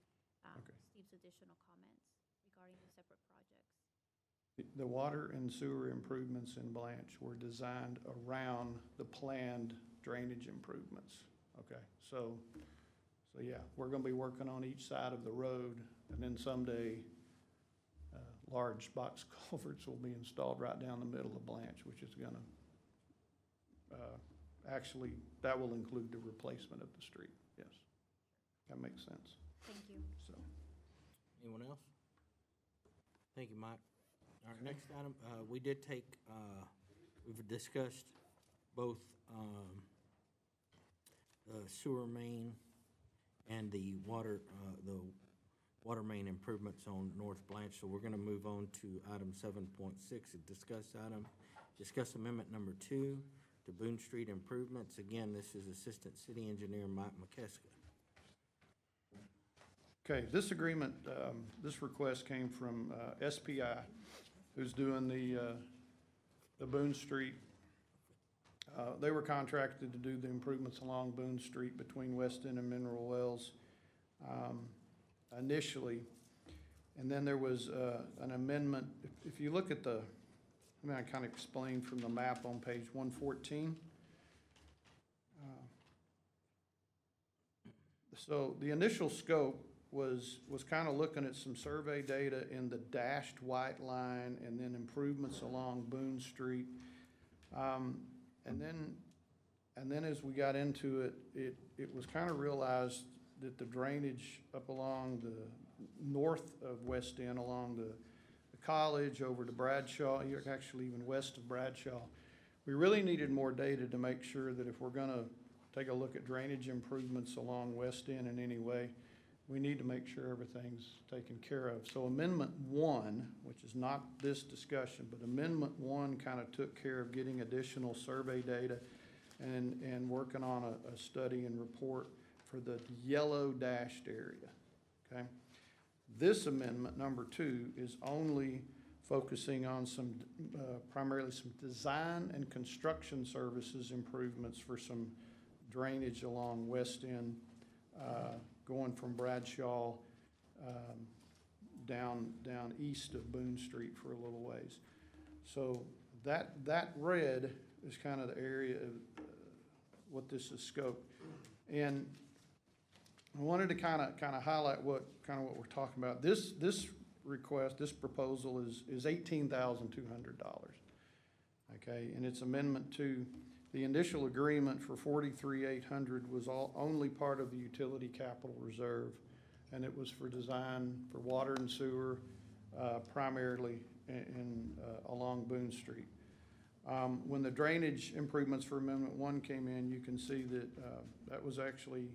Steve's additional comments regarding the separate projects. the water and sewer improvements in Blanche were designed around the planned drainage improvements. Okay, so yeah, we're gonna be working on each side of the road, and then someday, large box culverts will be installed right down the middle of Blanche, which is gonna, actually, that will include the replacement of the street, yes. That makes sense, Thank you. so. Anyone else? Thank you, Mike. All right, next item, we did take, we've discussed both the sewer main and the water main improvements on North Blanche, so we're gonna move on to item 7.6, a discuss amendment number 2 to Boone Street improvements. Again, this is Assistant City Engineer Mike McKeska. Okay, this agreement, this request came from SPI, who's doing the Boone Street. They were contracted to do the improvements along Boone Street between West End and Mineral Wells initially. And then there was an amendment. If you look at I kind of explained from the map on page 114. So the initial scope was kind of looking at some survey data in the dashed white line and then improvements along Boone Street. And then as we got into it, it was kind of realized that the drainage up along the north of West End, along the college over to Bradshaw, actually even west of Bradshaw, we really needed more data to make sure that if we're gonna take a look at drainage improvements along West End in any way, we need to make sure everything's taken care of. So Amendment 1, which is not this discussion, but Amendment 1 kind of took care of getting additional survey data and working on a study and report for the yellow dashed area, okay? This amendment, number 2, is only focusing on primarily some design and construction services improvements for some drainage along West End, going from Bradshaw down east of Boone Street for a little ways. So that red is kind of the area of what this is scoped. And I wanted to kind of highlight what we're talking about. This request, this proposal is $18,200. Okay, and it's amendment to the initial agreement for $43,800 was only part of the utility capital reserve, and it was for design for water and sewer, primarily along Boone Street. When the drainage improvements for Amendment 1 came in, you can see that that was actually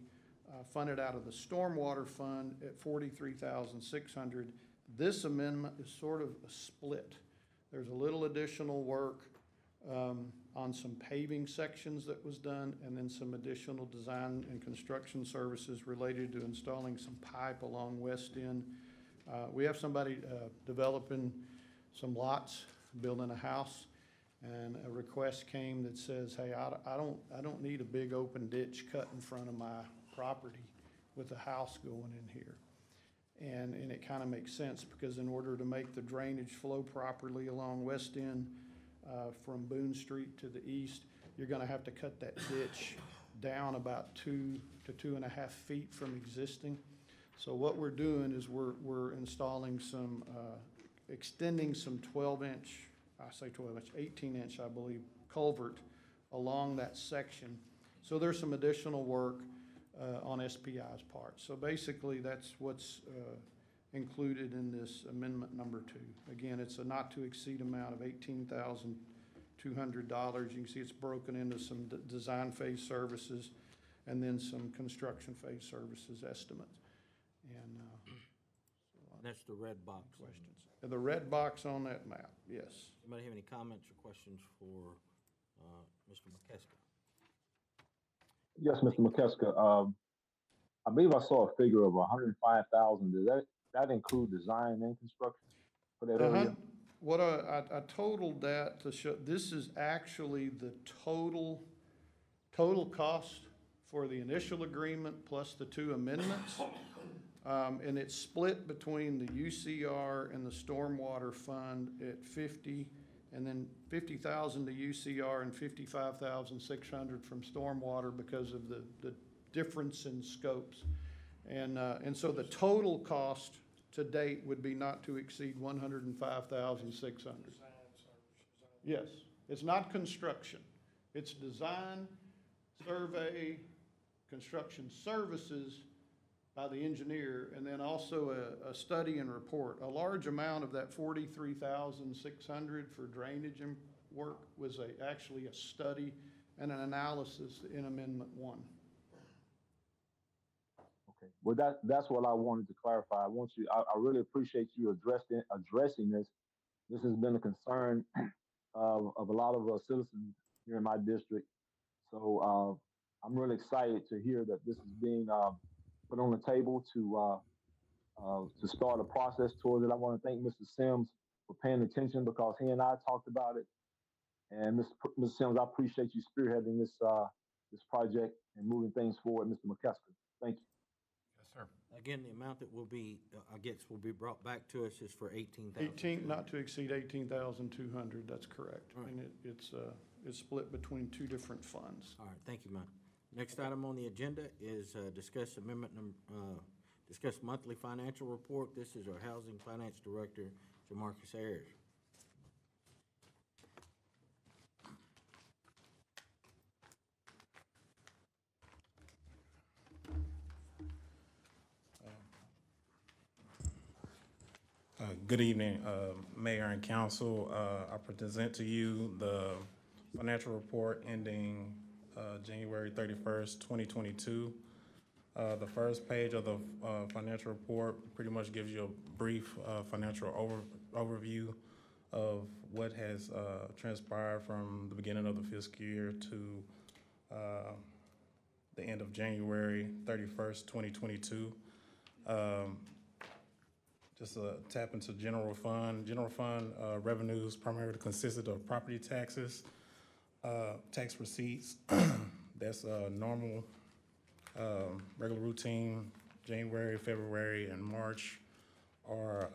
funded out of the Stormwater Fund at $43,600. This amendment is sort of a split. There's a little additional work on some paving sections that was done, and then some additional design and construction services related to installing some pipe along West End. We have somebody developing some lots, building a house, and a request came that says, hey, I don't need a big open ditch cut in front of my property with a house going in here. And it kind of makes sense, because in order to make the drainage flow properly along West End from Boone Street to the east, you're gonna have to cut that ditch down about 2 to 2.5 feet from existing. So what we're doing is we're installing some, extending some 12-inch, I say 12-inch, 18-inch, I believe, culvert along that section. So there's some additional work on SPI's part. So basically, that's what's included in this amendment number 2. Again, it's a not-to-exceed amount of $18,200. You can see it's broken into some design phase services and then some construction phase services estimates. And That's the red box. questions. The red box on that map, yes. Anybody have any comments or questions for Mr. McKeska? Yes, Mr. McKeska. I believe I saw a figure of 105,000. Does that include design and construction for that area? What I totaled that to show, this is actually the total cost for the initial agreement plus the 2 amendments. And it's split between the UCR and the Stormwater Fund at 50, and then 50,000 to UCR and 55,600 from Stormwater because of the difference in scopes. And so the total cost to date would be not to exceed 105,600. Yes, it's not construction. It's design, survey, construction services by the engineer, and then also a study and report. A large amount of that 43,600 for drainage and work was actually a study and an analysis in Amendment 1. Okay. Well, that's what I wanted to clarify. I really appreciate you addressing this. This has been a concern of a lot of citizens here in my district. So I'm really excited to hear that this is being put on the table to start a process towards it. I want to thank Mr. Sims for paying attention, because he and I talked about it. And Mr. Sims, I appreciate you spearheading this project and moving things forward, Mr. McKeska. Thank you. Yes, sir. Again, the amount that will be, will be brought back to us is for 18,000. 18, not to exceed 18,200, that's correct. All right. And it's split between 2 different funds. All right, thank you, Mike. Next item on the agenda is discuss monthly financial report. This is our Housing Finance Director, Jamarcus Ayers. Good evening, Mayor and Council. I present to you the financial report ending January 31st, 2022. The first page of the financial report pretty much gives you a brief financial overview of what has transpired from the beginning of the fiscal year to the end of January 31st, 2022. Just tap into general fund. General fund revenues primarily consisted of property taxes, tax receipts. That's normal, regular routine. January, February, and March are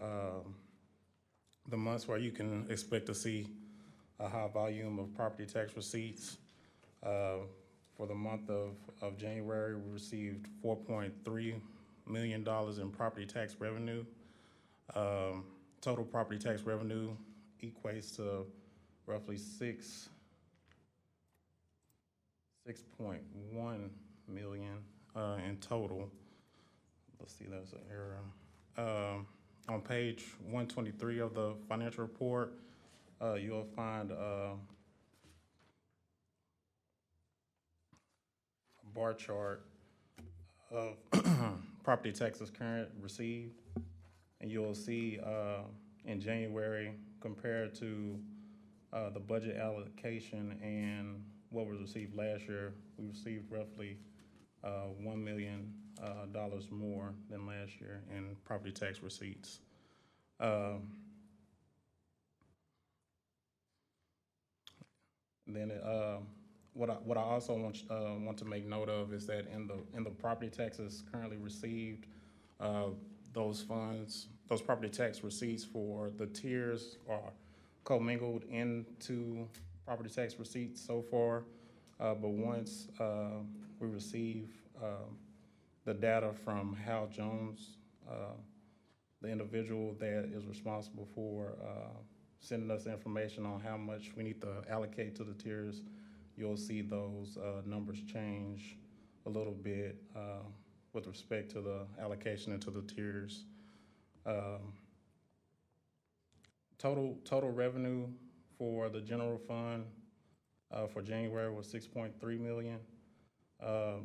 the months where you can expect to see a high volume of property tax receipts. For the month of January, we received $4.3 million in property tax revenue. Total property tax revenue equates to roughly 6.1 million in total. Let's see, there's an error. On page 123 of the financial report, you'll find bar chart of property taxes current received. And you'll see in January, compared to the budget allocation and what was received last year, we received roughly $1 million more than last year in property tax receipts. Then what I also want to make note of is that in the property taxes currently received, those funds, those property tax receipts for the tiers are commingled into property tax receipts so far. But once we receive the data from Hal Jones, the individual that is responsible for sending us information on how much we need to allocate to the tiers, you'll see those numbers change a little bit with respect to the allocation into the tiers. Total revenue for the general fund for January was $6.3 million.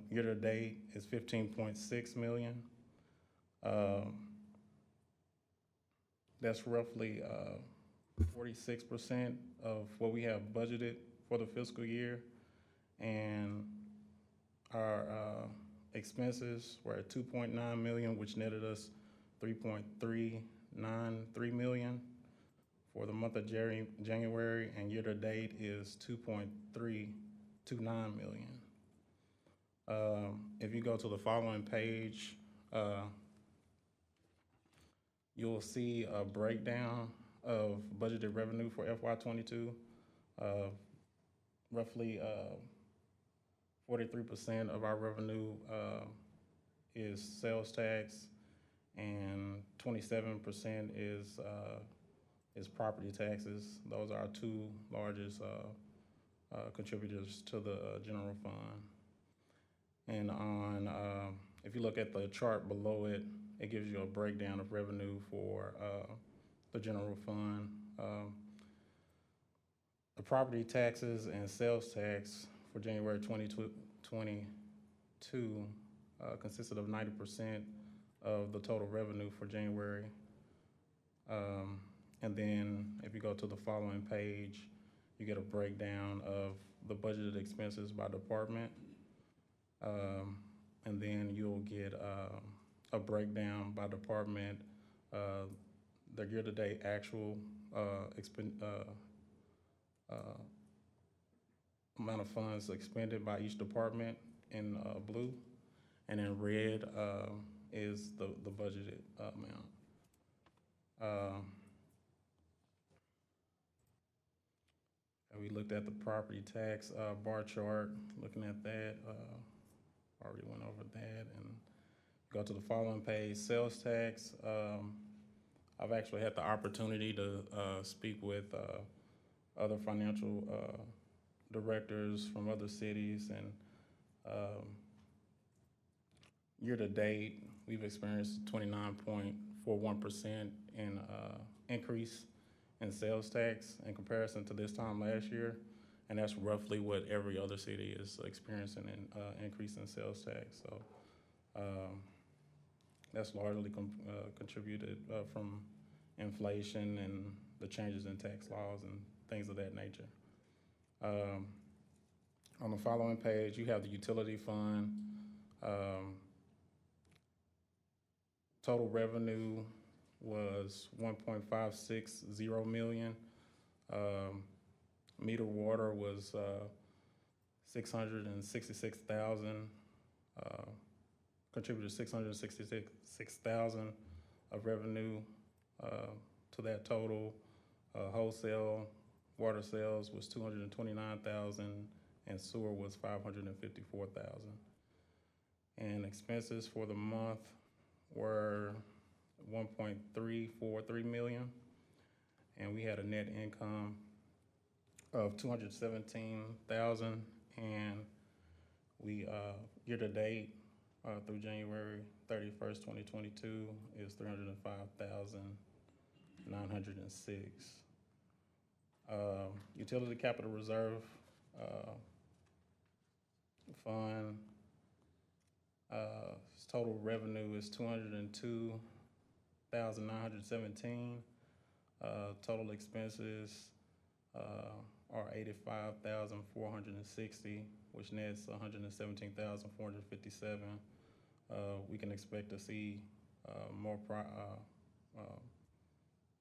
Year to date is $15.6 million. That's roughly 46% of what we have budgeted for the fiscal year. And our expenses were at $2.9 million, which netted us $3.393 million for the month of January, and year to date is $2.329 million. If you go to the following page, you'll see a breakdown of budgeted revenue for FY22. Roughly 43% of our revenue is sales tax, and 27% is property taxes. Those are our two largest contributors to the general fund. And on, if you look at the chart below it, it gives you a breakdown of revenue for the general fund. The property taxes and sales tax for January 2022 consisted of 90% of the total revenue for January. And then if you go to the following page, you get a breakdown of the budgeted expenses by department. And then you'll get a breakdown by department, the year-to-date actual amount of funds expended by each department in blue, and in red is the budgeted amount. We looked at the property tax bar chart, looking at that, already went over that, and go to the following page, sales tax. I've actually had the opportunity to speak with other financial directors from other cities, and year to date, we've experienced 29.41% in increase in sales tax in comparison to this time last year, and that's roughly what every other city is experiencing in increase in sales tax. So that's largely contributed from inflation and the changes in tax laws and things of that nature. On the following page, you have the utility fund. Total revenue was $1.560 million. Meter water was $666,000. Contributed $666,000 of revenue to that total. Wholesale water sales was $229,000, and sewer was $554,000. And expenses for the month were $1.343 million, and we had a net income of $217,000, and we year to date through January 31st, 2022 is $305,906. Utility capital reserve fund total revenue is 202,917. Total expenses are 85,460, which nets 117,457. We can expect to see more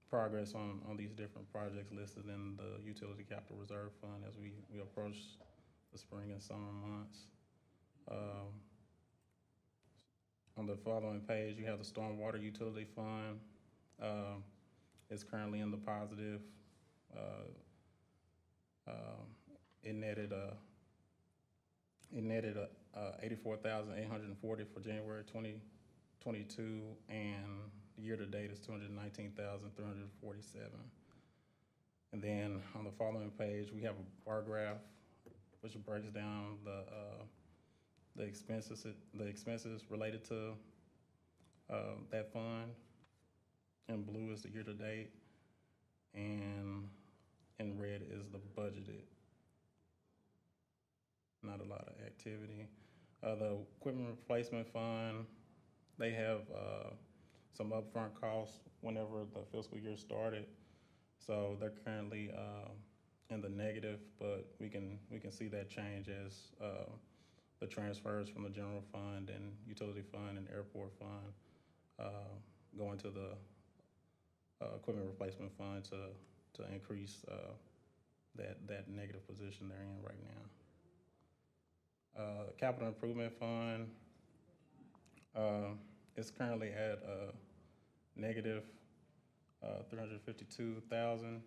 progress on these different projects listed in the Utility Capital Reserve Fund as we approach the spring and summer months. On the following page, you have the Stormwater Utility Fund. It's currently in the positive. It netted 84,840 for January 2022, and year-to-date is 219,347. And then on the following page, we have a bar graph which breaks down the expenses related to that fund. In blue is the year-to-date, and in red is the budgeted. Not a lot of activity. The equipment replacement fund, they have some upfront costs whenever the fiscal year started. So they're currently in the negative, but we can see that change as the transfers from the general fund and utility fund and airport fund go into the equipment replacement fund to increase that negative position they're in right now. Capital improvement fund is currently at negative 352,000,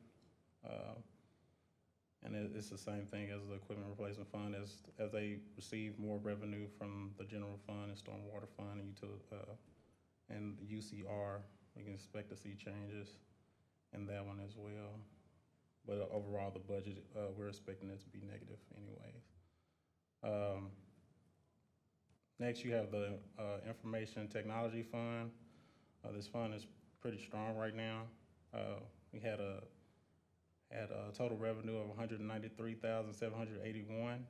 and it's the same thing as the equipment replacement fund. As they receive more revenue from the general fund and stormwater fund and the UCR, we can expect to see changes in that one as well. But overall, the budget, we're expecting it to be negative anyways. Next, you have the Information Technology Fund. This fund is pretty strong right now. We had a total revenue of 193,781.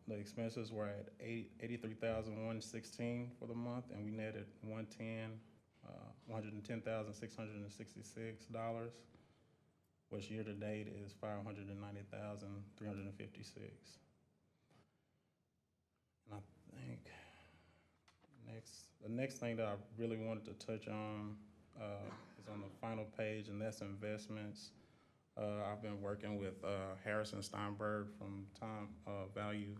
The expenses were at 83,116 for the month, and we netted $110,666, which year to date is 590,356. And I think the next thing that I really wanted to touch on is on the final page, and that's investments. I've been working with Harrison Steinberg from Time Value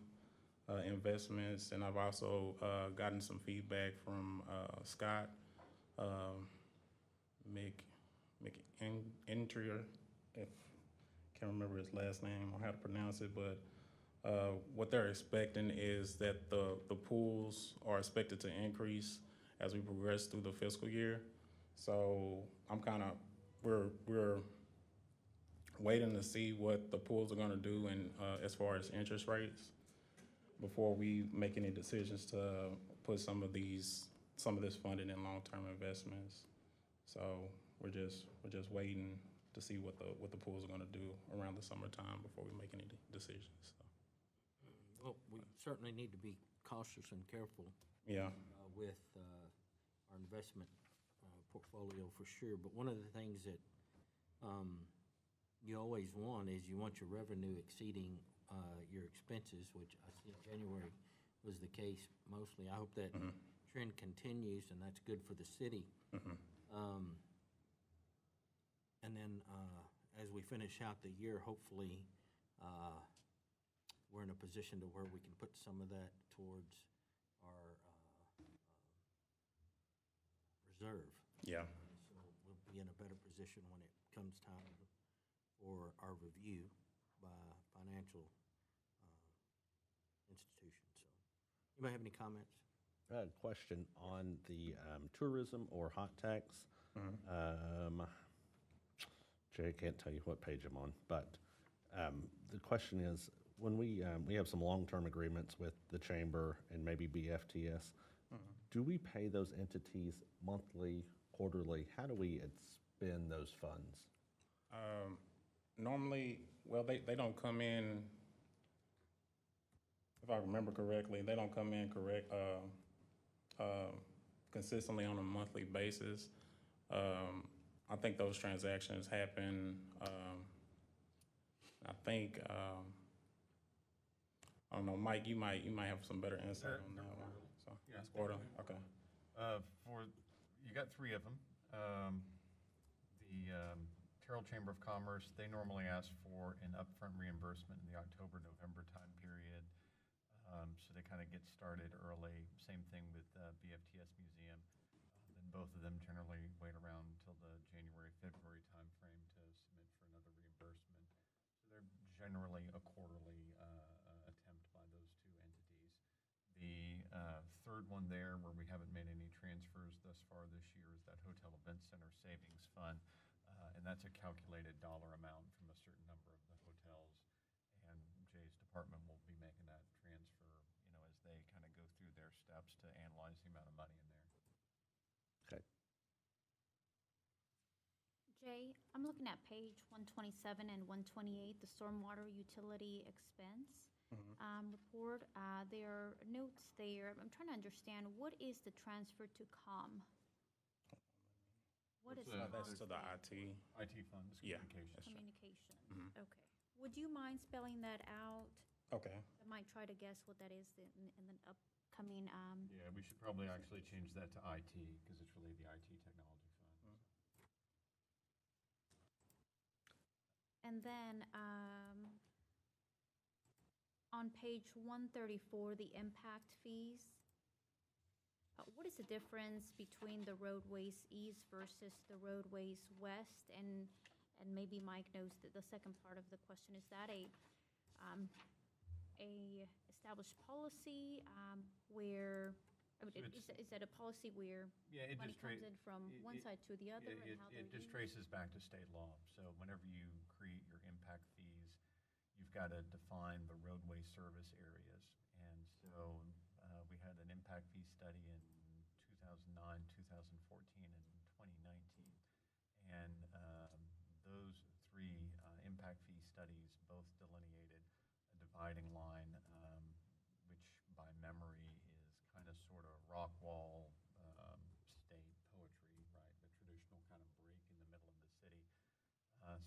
Investments, and I've also gotten some feedback from Scott McIntyre, if can't remember his last name or how to pronounce it, but what they're expecting is that the pools are expected to increase as we progress through the fiscal year. So we're waiting to see what the pools are going to do and as far as interest rates before we make any decisions to put some of this funding in long-term investments. So we're just waiting to see what the pools are going to do around the summertime before we make any decisions. So. Well, we certainly need to be cautious and careful. Yeah. With our investment portfolio for sure. But one of the things that you always want is you want your revenue exceeding your expenses, which I see January was the case mostly. I hope that trend continues, and that's good for the city. And then as we finish out the year, hopefully we're in a position to where we can put some of that towards our reserve. Yeah. So we'll be in a better position when it comes time for our review by financial institutions. So, anybody have any comments? I had a question on the tourism or hot tax. Jay, I can't tell you what page I'm on, but the question is, when we have some long-term agreements with the chamber and maybe BFTS, do we pay those entities monthly, quarterly? How do we expend those funds? Normally, well, they don't come in if I remember correctly, they don't come in consistently on a monthly basis. I think those transactions happen, I think, I don't know, Mike, you might have some better insight on that one. So, Yeah. it's quarterly, okay. You got three of them. The Terrell Chamber of Commerce, they normally ask for an upfront reimbursement in the October-November time period. So they kind of get started early. Same thing with BFTS Museum. Then both of them generally wait around until the January, February timeframe to submit for another reimbursement. So they're generally a quarterly attempt by those two entities. The third one there, where we haven't made any transfers thus far this year, is that Hotel Event Center Savings Fund. And that's a calculated dollar amount from a certain number of the hotels. And Jay's department will be making that transfer, as they kind of go through their steps to analyze the amount of money in there. Okay. Jay, I'm looking at page 127 and 128, the stormwater utility expense report. There are notes there. I'm trying to understand, what is the transfer to COM? What is That's COM to the stand for? IT. IT funds, Yeah. communications. Communications, okay. Would you mind spelling that out? Okay. I might try to guess what that is in the upcoming, Yeah, we should probably actually change that to IT, because it's really the IT technology fund. and then, on page 134, the impact fees. What is the difference between the roadways east versus the roadways west? And maybe Mike knows the second part of the question. Is that a established policy where, I mean, is that a policy where Yeah, it money just comes in from one side to the other and how they're It just used? traces back to state law. So whenever you create your impact fees, you've got to define the roadway service areas. And so we had an impact fee study in 2009, 2014, and 2019. And those three impact fee studies both delineated a dividing line, which by memory is kind of sort of rock wall state poetry, right? The traditional kind of break in the middle of the city.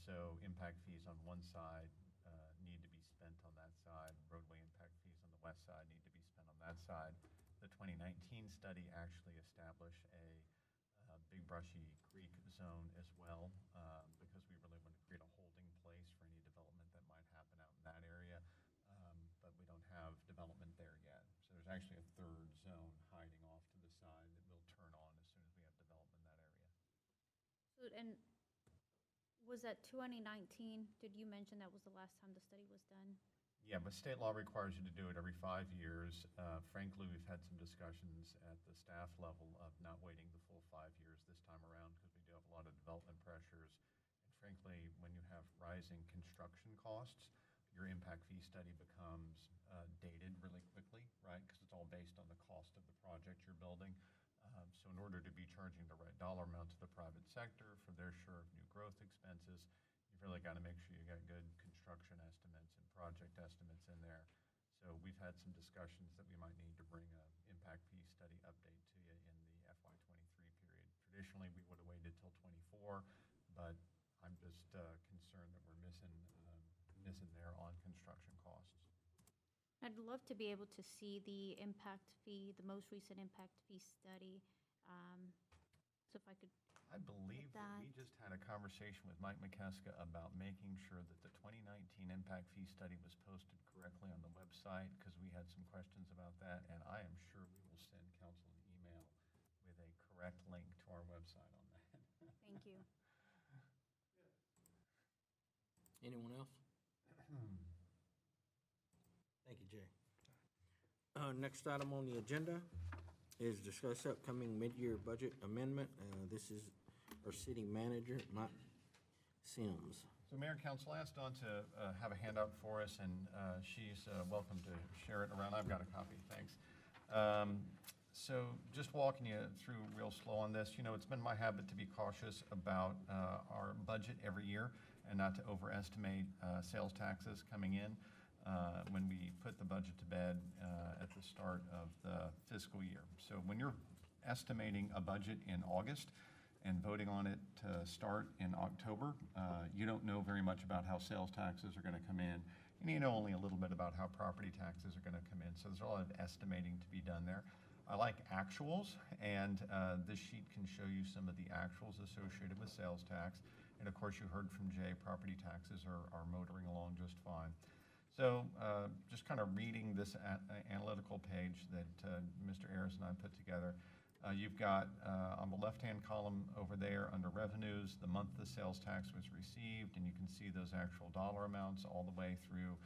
So impact fees on one side need to be spent on that side. Roadway impact fees on the west side need to be spent on that side. The 2019 study actually established a Big Brushy Creek zone as well, because we really want to create a holding place for any development that might happen out in that area. But we don't have development there yet. So there's actually a third zone hiding off to the side that will turn on as soon as we have development in that area. So, and was that 2019? Did you mention that was the last time the study was done? Yeah, but state law requires you to do it every 5 years. Frankly, we've had some discussions at the staff level of not waiting the full 5 years this time around, because we do have a lot of development pressures. And frankly, when you have rising construction costs, your impact fee study becomes dated really quickly, right? Because it's all based on the cost of the project you're building. So in order to be charging the right dollar amount to the private sector for their share of new growth expenses, you've really got to make sure you got good construction estimates and project estimates in there. So we've had some discussions that we might need to bring an impact fee study update to you in the FY23 period. Traditionally, we would have waited till 24, but I'm just concerned that we're missing there on construction costs. I'd love to be able to see the impact fee, the most recent impact fee study. So if I could. I believe that we just had a conversation with Mike McKeska about making sure that the 2019 impact fee study was posted correctly on the website, because we had some questions about that, and I am sure we will send council an email with a correct link to our website on that. Thank you. Anyone else? Thank you, Jay. Next item on the agenda is discuss upcoming mid-year budget amendment. This is our city manager, Mike Sims. So Mayor and Council asked Dawn to have a handout for us, and she's welcome to share it around. I've got a copy, thanks. So just walking you through real slow on this, it's been my habit to be cautious about our budget every year and not to overestimate sales taxes coming in. when we put the budget to bed at the start of the fiscal year. So when you're estimating a budget in August and voting on it to start in October, you don't know very much about how sales taxes are going to come in, and you know only a little bit about how property taxes are going to come in. So there's a lot of estimating to be done there. I like actuals, and this sheet can show you some of the actuals associated with sales tax. And of course, you heard from Jay, property taxes are motoring along just fine. So just kind of reading this analytical page that Mr. Ayers and I put together, you've got on the left-hand column over there under revenues, the month the sales tax was received, and you can see those actual dollar amounts all the way through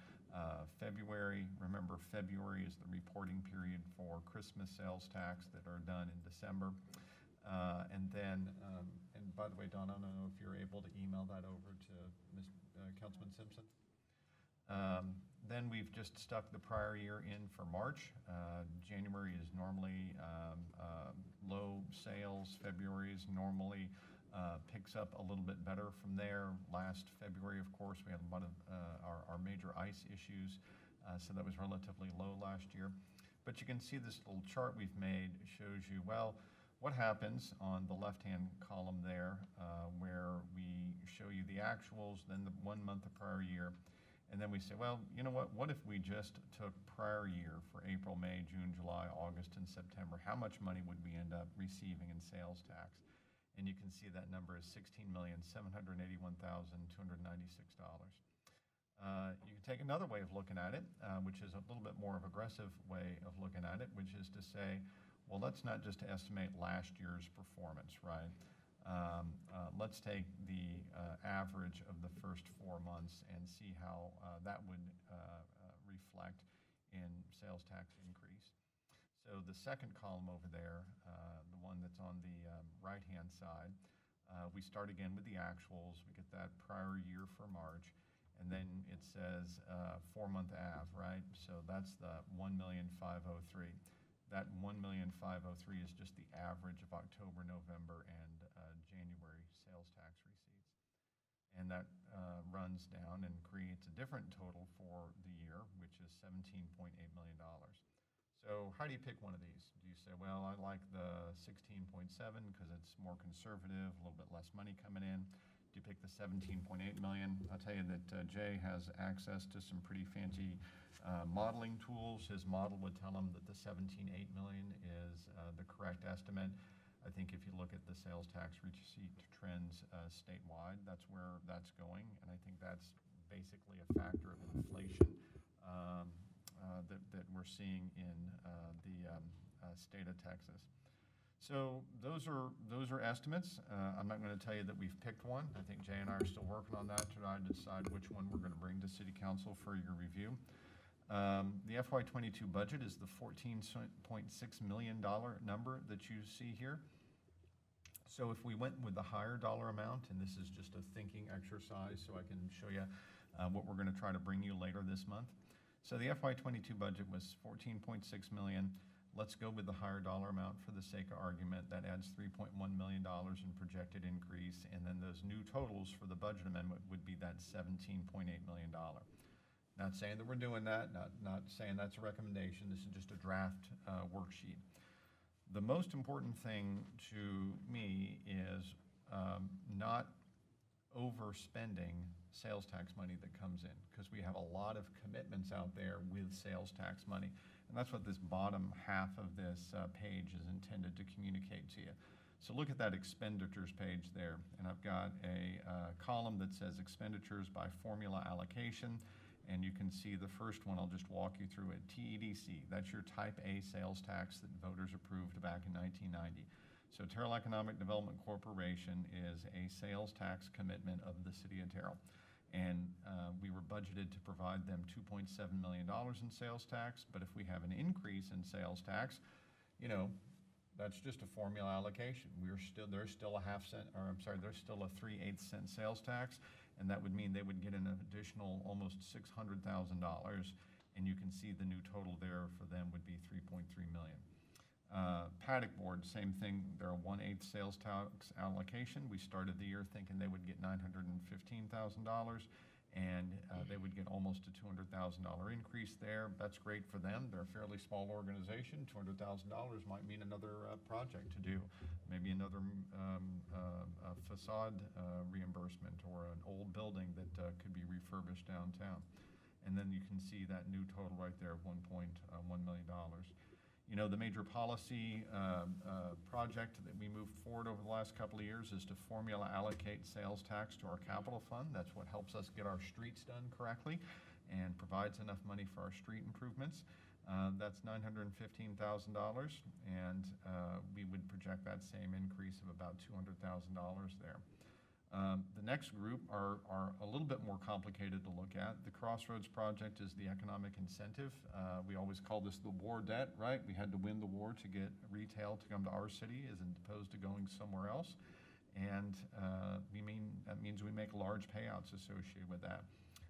February. Remember, February is the reporting period for Christmas sales tax that are done in December. And then, and by the way, Don, I don't know if you're able to email that over to Councilman Simpson. Then we've just stuck the prior year in for March. January is normally low sales. February is normally picks up a little bit better from there. Last February, of course, we had a lot of our major ice issues, so that was relatively low last year. But you can see this little chart we've made shows you, well, what happens on the left-hand column there, where we show you the actuals, then the 1 month of prior year, and then we say, well, you know what if we just took prior year for April, May, June, July, August, and September? How much money would we end up receiving in sales tax? And you can see that number is $16,781,296. You can take another way of looking at it, which is a little bit more of an aggressive way of looking at it, which is to say, well, let's not just estimate last year's performance, right? Let's take the average of the first 4 months and see how that would reflect in sales tax increase. So the second column over there, the one that's on the right-hand side, we start again with the actuals. We get that prior year for March, and then it says 4-month AV, right? So that's the 1,503,000. That 1,503,000 is just the average of October, November, and January sales tax receipts. And that runs down and creates a different total for the year, which is $17.8 million. So how do you pick one of these? Do you say, well, I like the 16.7 because it's more conservative, a little bit less money coming in? Do you pick the 17.8 million? I'll tell you that Jay has access to some pretty fancy modeling tools. His model would tell him that the 17.8 million is the correct estimate. I think if you look at the sales tax receipt trends statewide, that's where that's going. And I think that's basically a factor of inflation that we're seeing in the state of Texas. So those are estimates. I'm not going to tell you that we've picked one. I think Jay and I are still working on that to try to decide which one we're going to bring to City Council for your review. The FY22 budget is the $14.6 million number that you see here. So if we went with the higher dollar amount, and this is just a thinking exercise so I can show you what we're going to try to bring you later this month. So the FY22 budget was $14.6 million. Let's go with the higher dollar amount for the sake of argument. That adds $3.1 million in projected increase, and then those new totals for the budget amendment would be that $17.8 million. Not saying that we're doing that, not saying that's a recommendation. This is just a draft worksheet. The most important thing to me is not overspending sales tax money that comes in, because we have a lot of commitments out there with sales tax money. And that's what this bottom half of this page is intended to communicate to you. So look at that expenditures page there. And I've got a column that says expenditures by formula allocation. And you can see the first one, I'll just walk you through it. TEDC, that's your type A sales tax that voters approved back in 1990. So Terrell Economic Development Corporation is a sales tax commitment of the city of Terrell. And we were budgeted to provide them $2.7 million in sales tax, but if we have an increase in sales tax, you know, that's just a formula allocation. There's still a there's still a 3/8 cent sales tax, and that would mean they would get an additional almost $600,000, and you can see the new total there for them would be $3.3 million. Paddock Board, same thing, they're a 1/8 sales tax allocation. We started the year thinking they would get $915,000, and they would get almost a $200,000 increase there. That's great for them. They're a fairly small organization. $200,000 might mean another project to do, maybe another facade reimbursement or an old building that could be refurbished downtown. And then you can see that new total right there of $1.1 million. You know, the major policy project that we moved forward over the last couple of years is to formula allocate sales tax to our capital fund. That's what helps us get our streets done correctly and provides enough money for our street improvements. That's $915,000, and we would project that same increase of about $200,000 there. The next group are a little bit more complicated to look at. The Crossroads project is the economic incentive. We always call this the war debt, right? We had to win the war to get retail to come to our city as opposed to going somewhere else. And that means we make large payouts associated with that.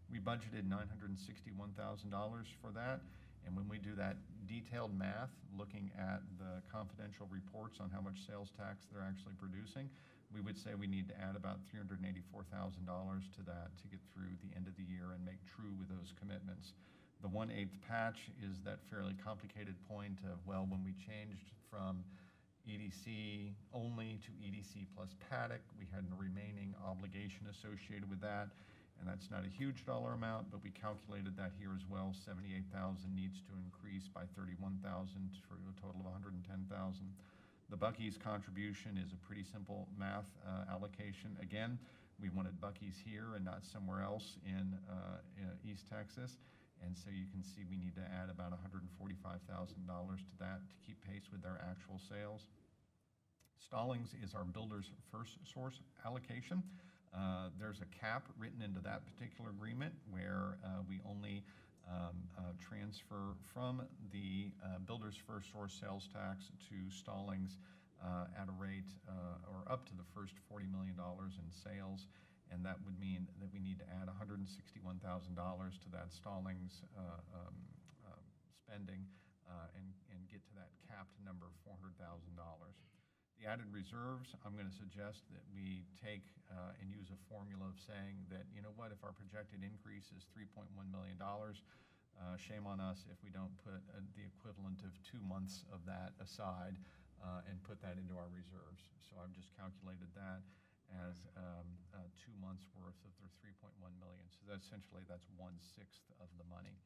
We budgeted $961,000 for that. And when we do that detailed math, looking at the confidential reports on how much sales tax they're actually producing, we would say we need to add about $384,000 to that to get through the end of the year and make true with those commitments. The 1/8 patch is that fairly complicated point of, well, when we changed from EDC only to EDC plus paddock, we had a remaining obligation associated with that, and that's not a huge dollar amount, but we calculated that here as well. $78,000 needs to increase by $31,000 for a total of $110,000. The Buc-ee's contribution is a pretty simple math allocation. Again, we wanted Buc-ee's here and not somewhere else in East Texas. And so you can see we need to add about $145,000 to that to keep pace with their actual sales. Stallings is our builder's first source allocation. There's a cap written into that particular agreement where we only transfer from the builder's first source sales tax to Stallings at a rate or up to the first $40 million in sales, and that would mean that we need to add $161,000 to that Stallings spending and get to that capped number of $400,000. The added reserves, I'm going to suggest that we take and use a formula of saying that, you know what, if our projected increase is $3.1 million, shame on us if we don't put the equivalent of 2 months of that aside and put that into our reserves. So I've just calculated that as 2 months worth of their $3.1 million. So that's 1/6 of the money.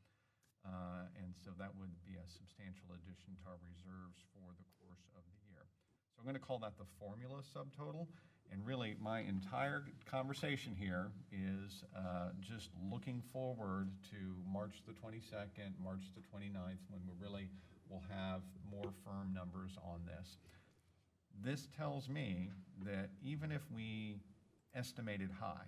And so that would be a substantial addition to our reserves for the course of the year. So I'm going to call that the formula subtotal. And really, my entire conversation here is just looking forward to March the 22nd, March the 29th, when we really will have more firm numbers on this. This tells me that even if we estimated high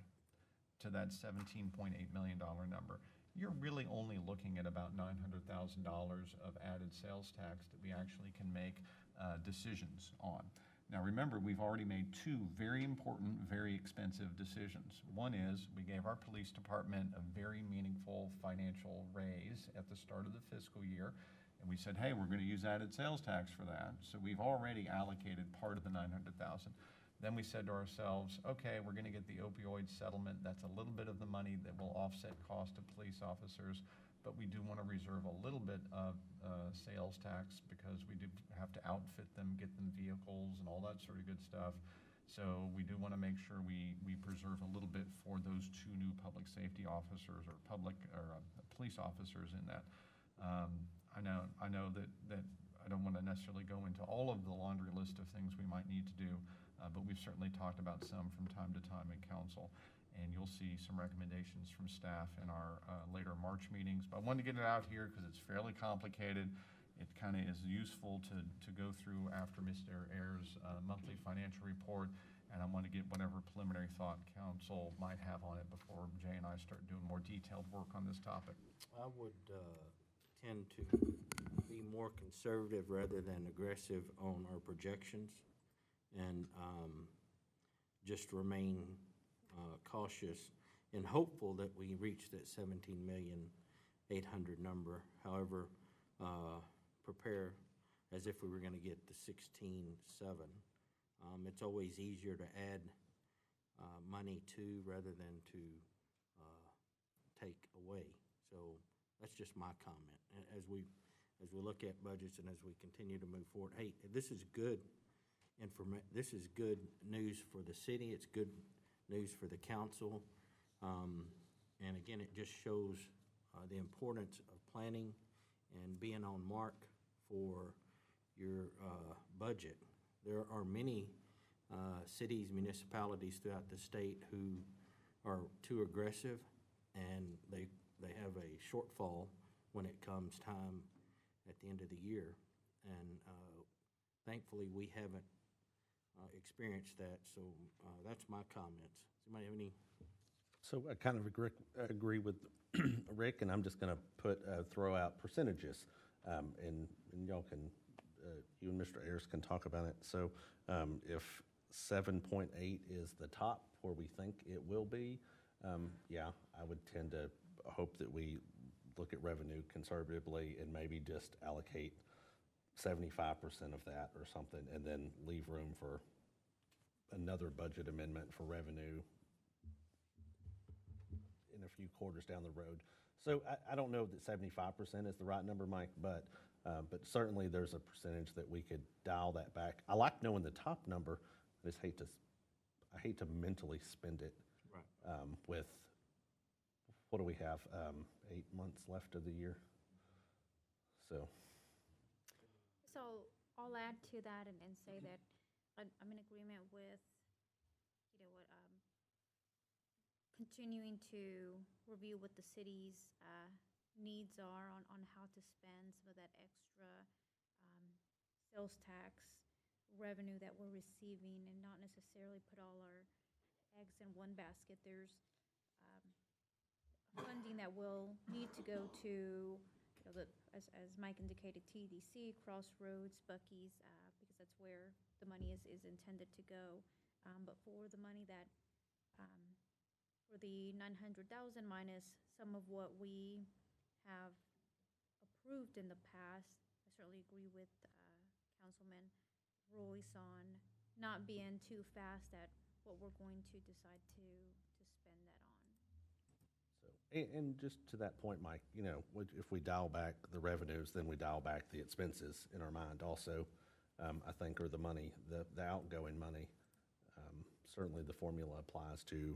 to that $17.8 million number, you're really only looking at about $900,000 of added sales tax that we actually can make decisions on. Now remember, we've already made 2 very important, very expensive decisions. One is we gave our police department a very meaningful financial raise at the start of the fiscal year, and we said, hey, we're going to use added sales tax for that. So we've already allocated part of the $900,000. Then we said to ourselves, okay, we're going to get the opioid settlement. That's a little bit of the money that will offset cost of police officers, but we do want to reserve a little bit of sales tax because we do have to outfit them, get them vehicles and all that sort of good stuff. So we do want to make sure we preserve a little bit for those 2 new public safety officers or police officers in that. I know that I don't want to necessarily go into all of the laundry list of things we might need to do, but we've certainly talked about some from time to time in council. And you'll see some recommendations from staff in our later March meetings. But I wanted to get it out here because it's fairly complicated. It kind of is useful to go through after Mr. Ayer's monthly financial report. And I want to get whatever preliminary thought council might have on it before Jay and I start doing more detailed work on this topic. I would tend to be more conservative rather than aggressive on our projections and just remain cautious and hopeful that we reach that 17,800,000 number. However, prepare as if we were going to get the 16.7. It's always easier to add money to rather than to take away. So that's just my comment. As we look at budgets and as we continue to move forward, hey, this is good this is good news for the city. It's good news for the council. And again, it just shows the importance of planning and being on mark for your budget. There are many cities, municipalities throughout the state who are too aggressive, and they have a shortfall when it comes time at the end of the year. And thankfully, we haven't experienced that. So that's my comments. Does anybody have any? So I kind of agree with Rick, and I'm just going to throw out percentages, and y'all can, you and Mr. Ayers can talk about it. So if 7.8 is the top where we think it will be, yeah, I would tend to hope that we look at revenue conservatively and maybe just allocate 75% of that or something, and then leave room for another budget amendment for revenue in a few quarters down the road. So I don't know that 75% is the right number, Mike, but certainly there's a percentage that we could dial that back. I like knowing the top number. I just I hate to mentally spend it. Right. With, what do we have, 8 months left of the year? So I'll add to that and say that I'm in agreement with, continuing to review what the city's needs are on how to spend some of that extra sales tax revenue that we're receiving, and not necessarily put all our eggs in one basket. There's funding that will need to go to, as Mike indicated, TDC, Crossroads, Buc-ee's, because that's where the money is intended to go. But for the money that for the 900,000 minus some of what we have approved in the past, I certainly agree with Councilman Royce on not being too fast at what we're going to decide to spend that on. So, and just to that point, Mike, if we dial back the revenues, then we dial back the expenses in our mind also, I think, or the money, the outgoing money. Certainly the formula applies to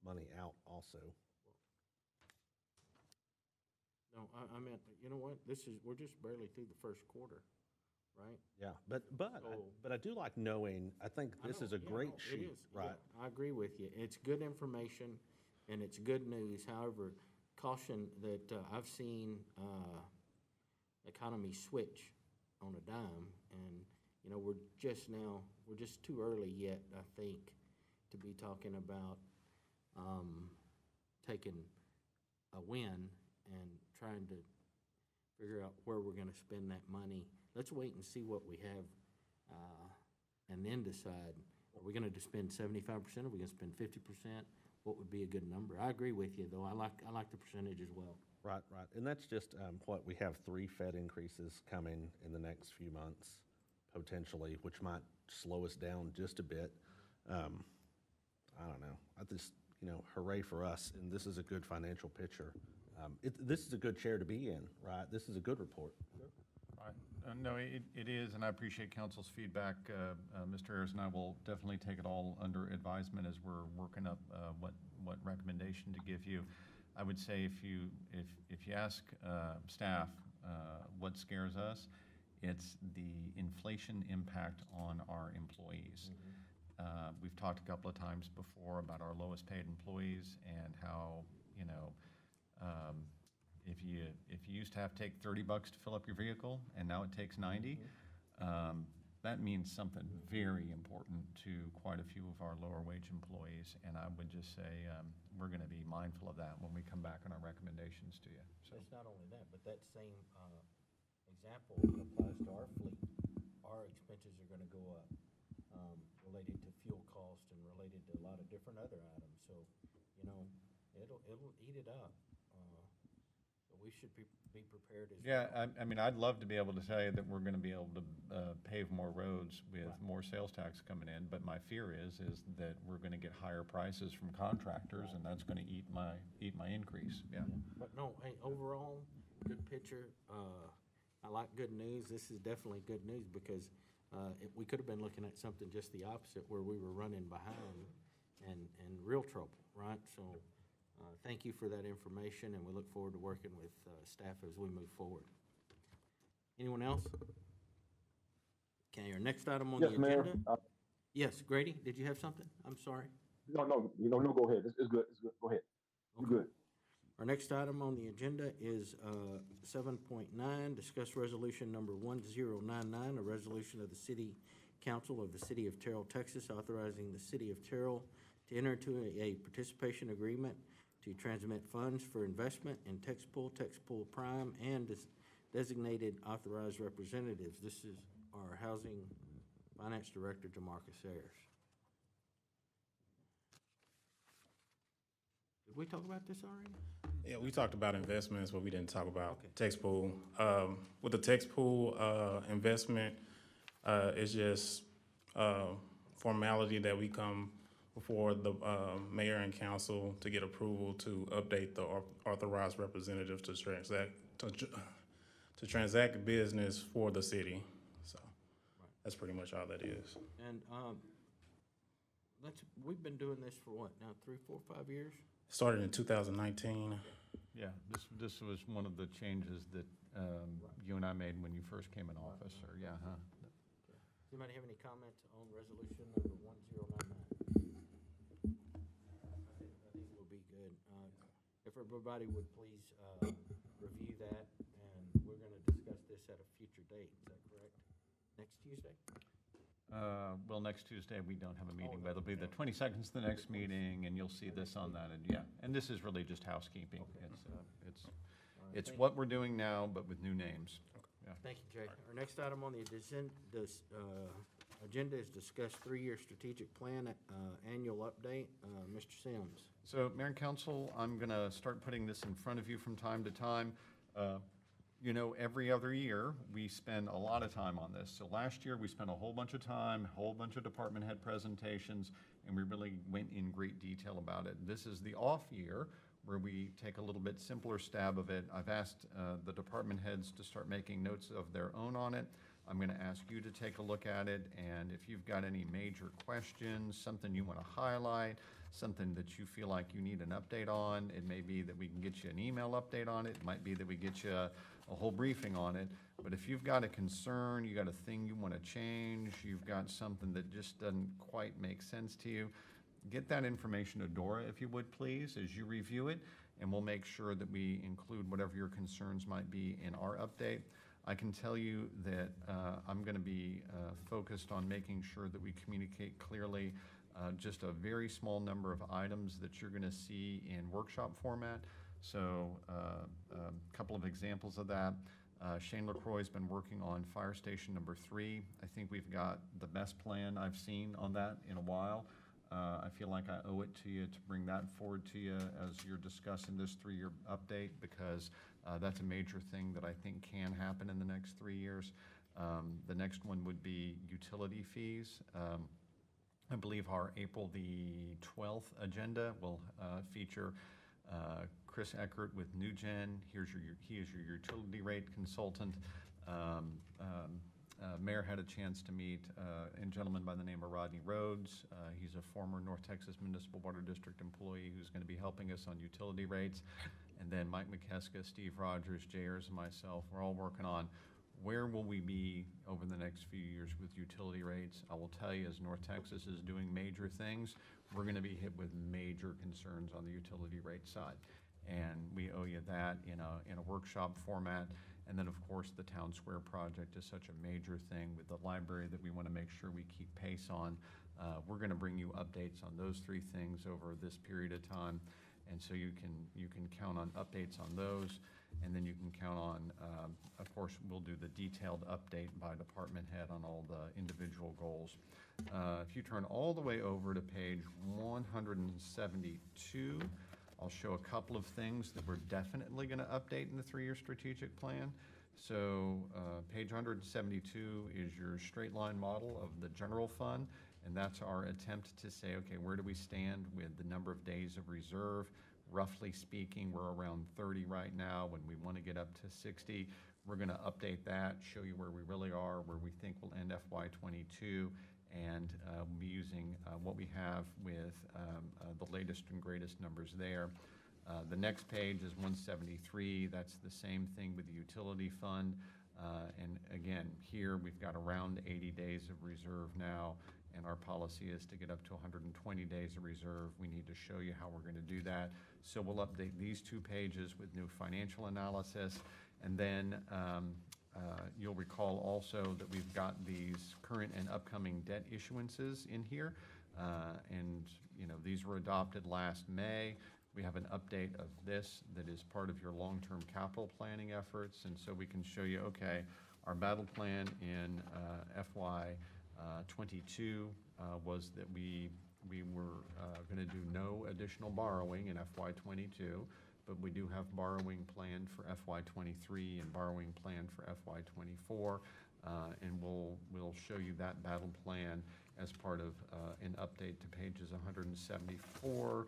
money out also. No, I meant, you know what? We're just barely through the first quarter, right? Yeah, but I do like knowing, I think this is a great sheet, it is. right? Yeah, I agree with you. It's good information and it's good news. However, caution that I've seen economy switch on a dime, and we're just too early yet, I think, to be talking about taking a win and trying to figure out where we're going to spend that money. Let's wait and see what we have, and then decide, are we going to spend 75%? Are we going to spend 50%? What would be a good number? I agree with you, though. I like the percentage as well. Right. And that's just what we have 3 Fed increases coming in the next few months, potentially, which might slow us down just a bit. I don't know. I just, hooray for us. And this is a good financial picture. This is a good chair to be in, right? This is a good report. Right. No, it is, and I appreciate council's feedback. Mr. Ayers and I will definitely take it all under advisement as we're working up what recommendation to give you. I would say if you ask staff what scares us, it's the inflation impact on our employees. We've talked a couple of times before about our lowest paid employees and how, if you used to have to take $30 to fill up your vehicle and now it takes 90, that means something very important to quite a few of our lower wage employees. And I would just say we're going to be mindful of that when we come back on our recommendations to you. So it's not only that, but that same example applies to our fleet. Our expenses are going to go up related to fuel cost and related to a lot of different other items. So, it'll eat it up. So we should be prepared as well. Yeah, I mean, I'd love to be able to tell you that we're gonna be able to pave more roads with more sales tax coming in, but my fear is that we're gonna get higher prices from contractors, and that's gonna eat my increase, yeah. But no, hey, overall, good picture. I like good news. This is definitely good news because we could have been looking at something just the opposite where we were running behind and real trouble, right? So thank you for that information, and we look forward to working with staff as we move forward. Anyone else? Okay, our next item on the Yes, Mayor. agenda. Yes, Grady, did you have something? I'm sorry. No, go ahead. It's good. Go ahead. You're Okay. good. Our next item on the agenda is 7.9, discuss resolution number 1099, a resolution of the City Council of the City of Terrell, Texas, authorizing the City of Terrell to enter into a participation agreement to transmit funds for investment in Texpool Prime, and designated authorized representatives. This is our Housing Finance Director, Jamarcus Ayers. Did we talk about this already? Yeah, we talked about investments, but we didn't talk about Okay. text pool. With the text pool investment, it's just formality that we come before the mayor and council to get approval to update the authorized representative to transact business for the city. So that's pretty much all that is. And we've been doing this for what, now 3, 4, 5 years? Started in 2019. Yeah, this was one of the changes that you and I made when you first came in office, or, yeah, huh? Does anybody have any comments on resolution number 1099? I think we'll be good. If everybody would please review that, and we're going to discuss this at a future date, is that correct? Next Tuesday? Well, next Tuesday, we don't have a meeting, but it'll be the 22nd is the next meeting, and you'll see this on that, and yeah. And this is really just housekeeping. It's what we're doing now, but with new names. Yeah. Thank you, Jay. Our next item on the agenda is discuss 3-year strategic plan, annual update. Mr. Sims. So, Mayor and Council, I'm going to start putting this in front of you from time to time. You know, every other year, we spend a lot of time on this. So last year, we spent a whole bunch of time, a whole bunch of department head presentations, and we really went in great detail about it. This is the off year where we take a little bit simpler stab of it. I've asked the department heads to start making notes of their own on it. I'm going to ask you to take a look at it, and if you've got any major questions, something you want to highlight, something that you feel like you need an update on, it may be that we can get you an email update on it. It might be that we get you a whole briefing on it. But if you've got a concern, you got a thing you want to change, you've got something that just doesn't quite make sense to you, get that information to Dora, if you would, please, as you review it, and we'll make sure that we include whatever your concerns might be in our update. I can tell you that I'm going to be focused on making sure that we communicate clearly just a very small number of items that you're going to see in workshop format. So a couple of examples of that. Shane LaCroix's been working on fire station number 3. I think we've got the best plan I've seen on that in a while. I feel like I owe it to you to bring that forward to you as you're discussing this 3-year update, because that's a major thing that I think can happen in the next 3 years. The next one would be utility fees. I believe our April the 12th agenda will feature Chris Eckert with NewGen. He is your utility rate consultant. Mayor had a chance to meet a gentleman by the name of Rodney Rhodes. He's a former North Texas Municipal Water District employee who's going to be helping us on utility rates. And then Mike McKeska, Steve Rogers, Jay Ayers, and myself, we're all working on where will we be over the next few years with utility rates. I will tell you, as North Texas is doing major things, we're going to be hit with major concerns on the utility rate side. And we owe you that in a workshop format. And then, of course, the Town Square project is such a major thing with the library that we want to make sure we keep pace on. We're going to bring you updates on those 3 things over this period of time. And so you can count on updates on those. And then you can count on, of course, we'll do the detailed update by department head on all the individual goals. If you turn all the way over to page 172, I'll show a couple of things that we're definitely going to update in the three-year strategic plan. So page 172 is your straight line model of the general fund, and that's our attempt to say, okay, where do we stand with the number of days of reserve? Roughly speaking, we're around 30 right now. When we want to get up to 60, we're going to update that, show you where we really are, where we think we'll end FY22, and we'll be using what we have with the latest and greatest numbers there. The next page is 173. That's the same thing with the utility fund. And again, here we've got around 80 days of reserve now, and our policy is to get up to 120 days of reserve. We need to show you how we're going to do that. So we'll update these two pages with new financial analysis. And then you'll recall also that we've got these current and upcoming debt issuances in here. And these were adopted last May. We have an update of this that is part of your long-term capital planning efforts. And so we can show you, okay, our battle plan in FY22 was that we were going to do no additional borrowing in FY22, but we do have borrowing planned for FY23 and borrowing planned for FY24. And we'll show you that battle plan as part of an update to pages 174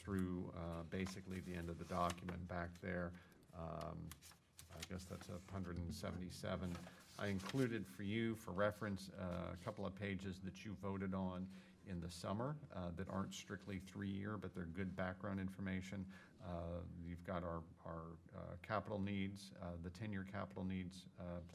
through basically the end of the document back there. I guess that's 177. I included for you, for reference, a couple of pages that you voted on in the summer that aren't strictly 3-year, but they're good background information. You've got our capital needs. The 10-year capital needs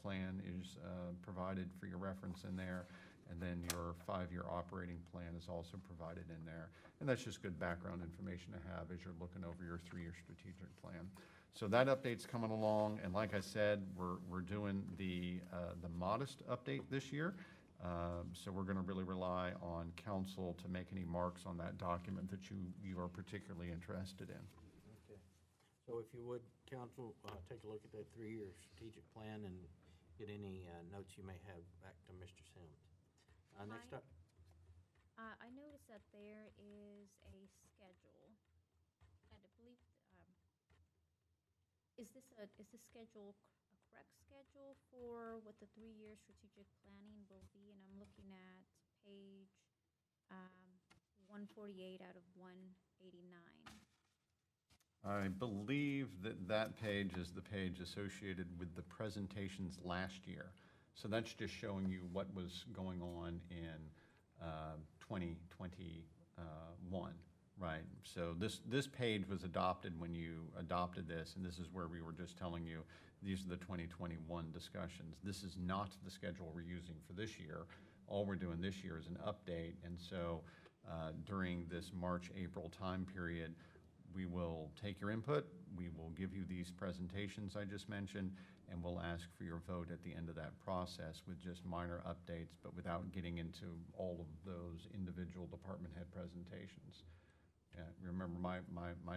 plan is provided for your reference in there. And then your 5-year operating plan is also provided in there. And that's just good background information to have as you're looking over your 3-year strategic plan. So that update's coming along, and like I said, we're doing the modest update this year. So we're going to really rely on council to make any marks on that document that you are particularly interested in. Okay. So if you would, council, take a look at that 3-year strategic plan and get any notes you may have back to Mr. Sims. Next up. I noticed that there is a schedule, and I believe, is the schedule a correct schedule for what the 3-year strategic planning will be? And I'm looking at page 148 out of 189. I believe that page is the page associated with the presentations last year. So that's just showing you what was going on in 2021, right? So this page was adopted when you adopted this, and this is where we were just telling you these are the 2021 discussions. This is not the schedule we're using for this year. All we're doing this year is an update, and so during this March-April time period, we will take your input, we will give you these presentations I just mentioned, and we'll ask for your vote at the end of that process with just minor updates, but without getting into all of those individual department head presentations. Remember, my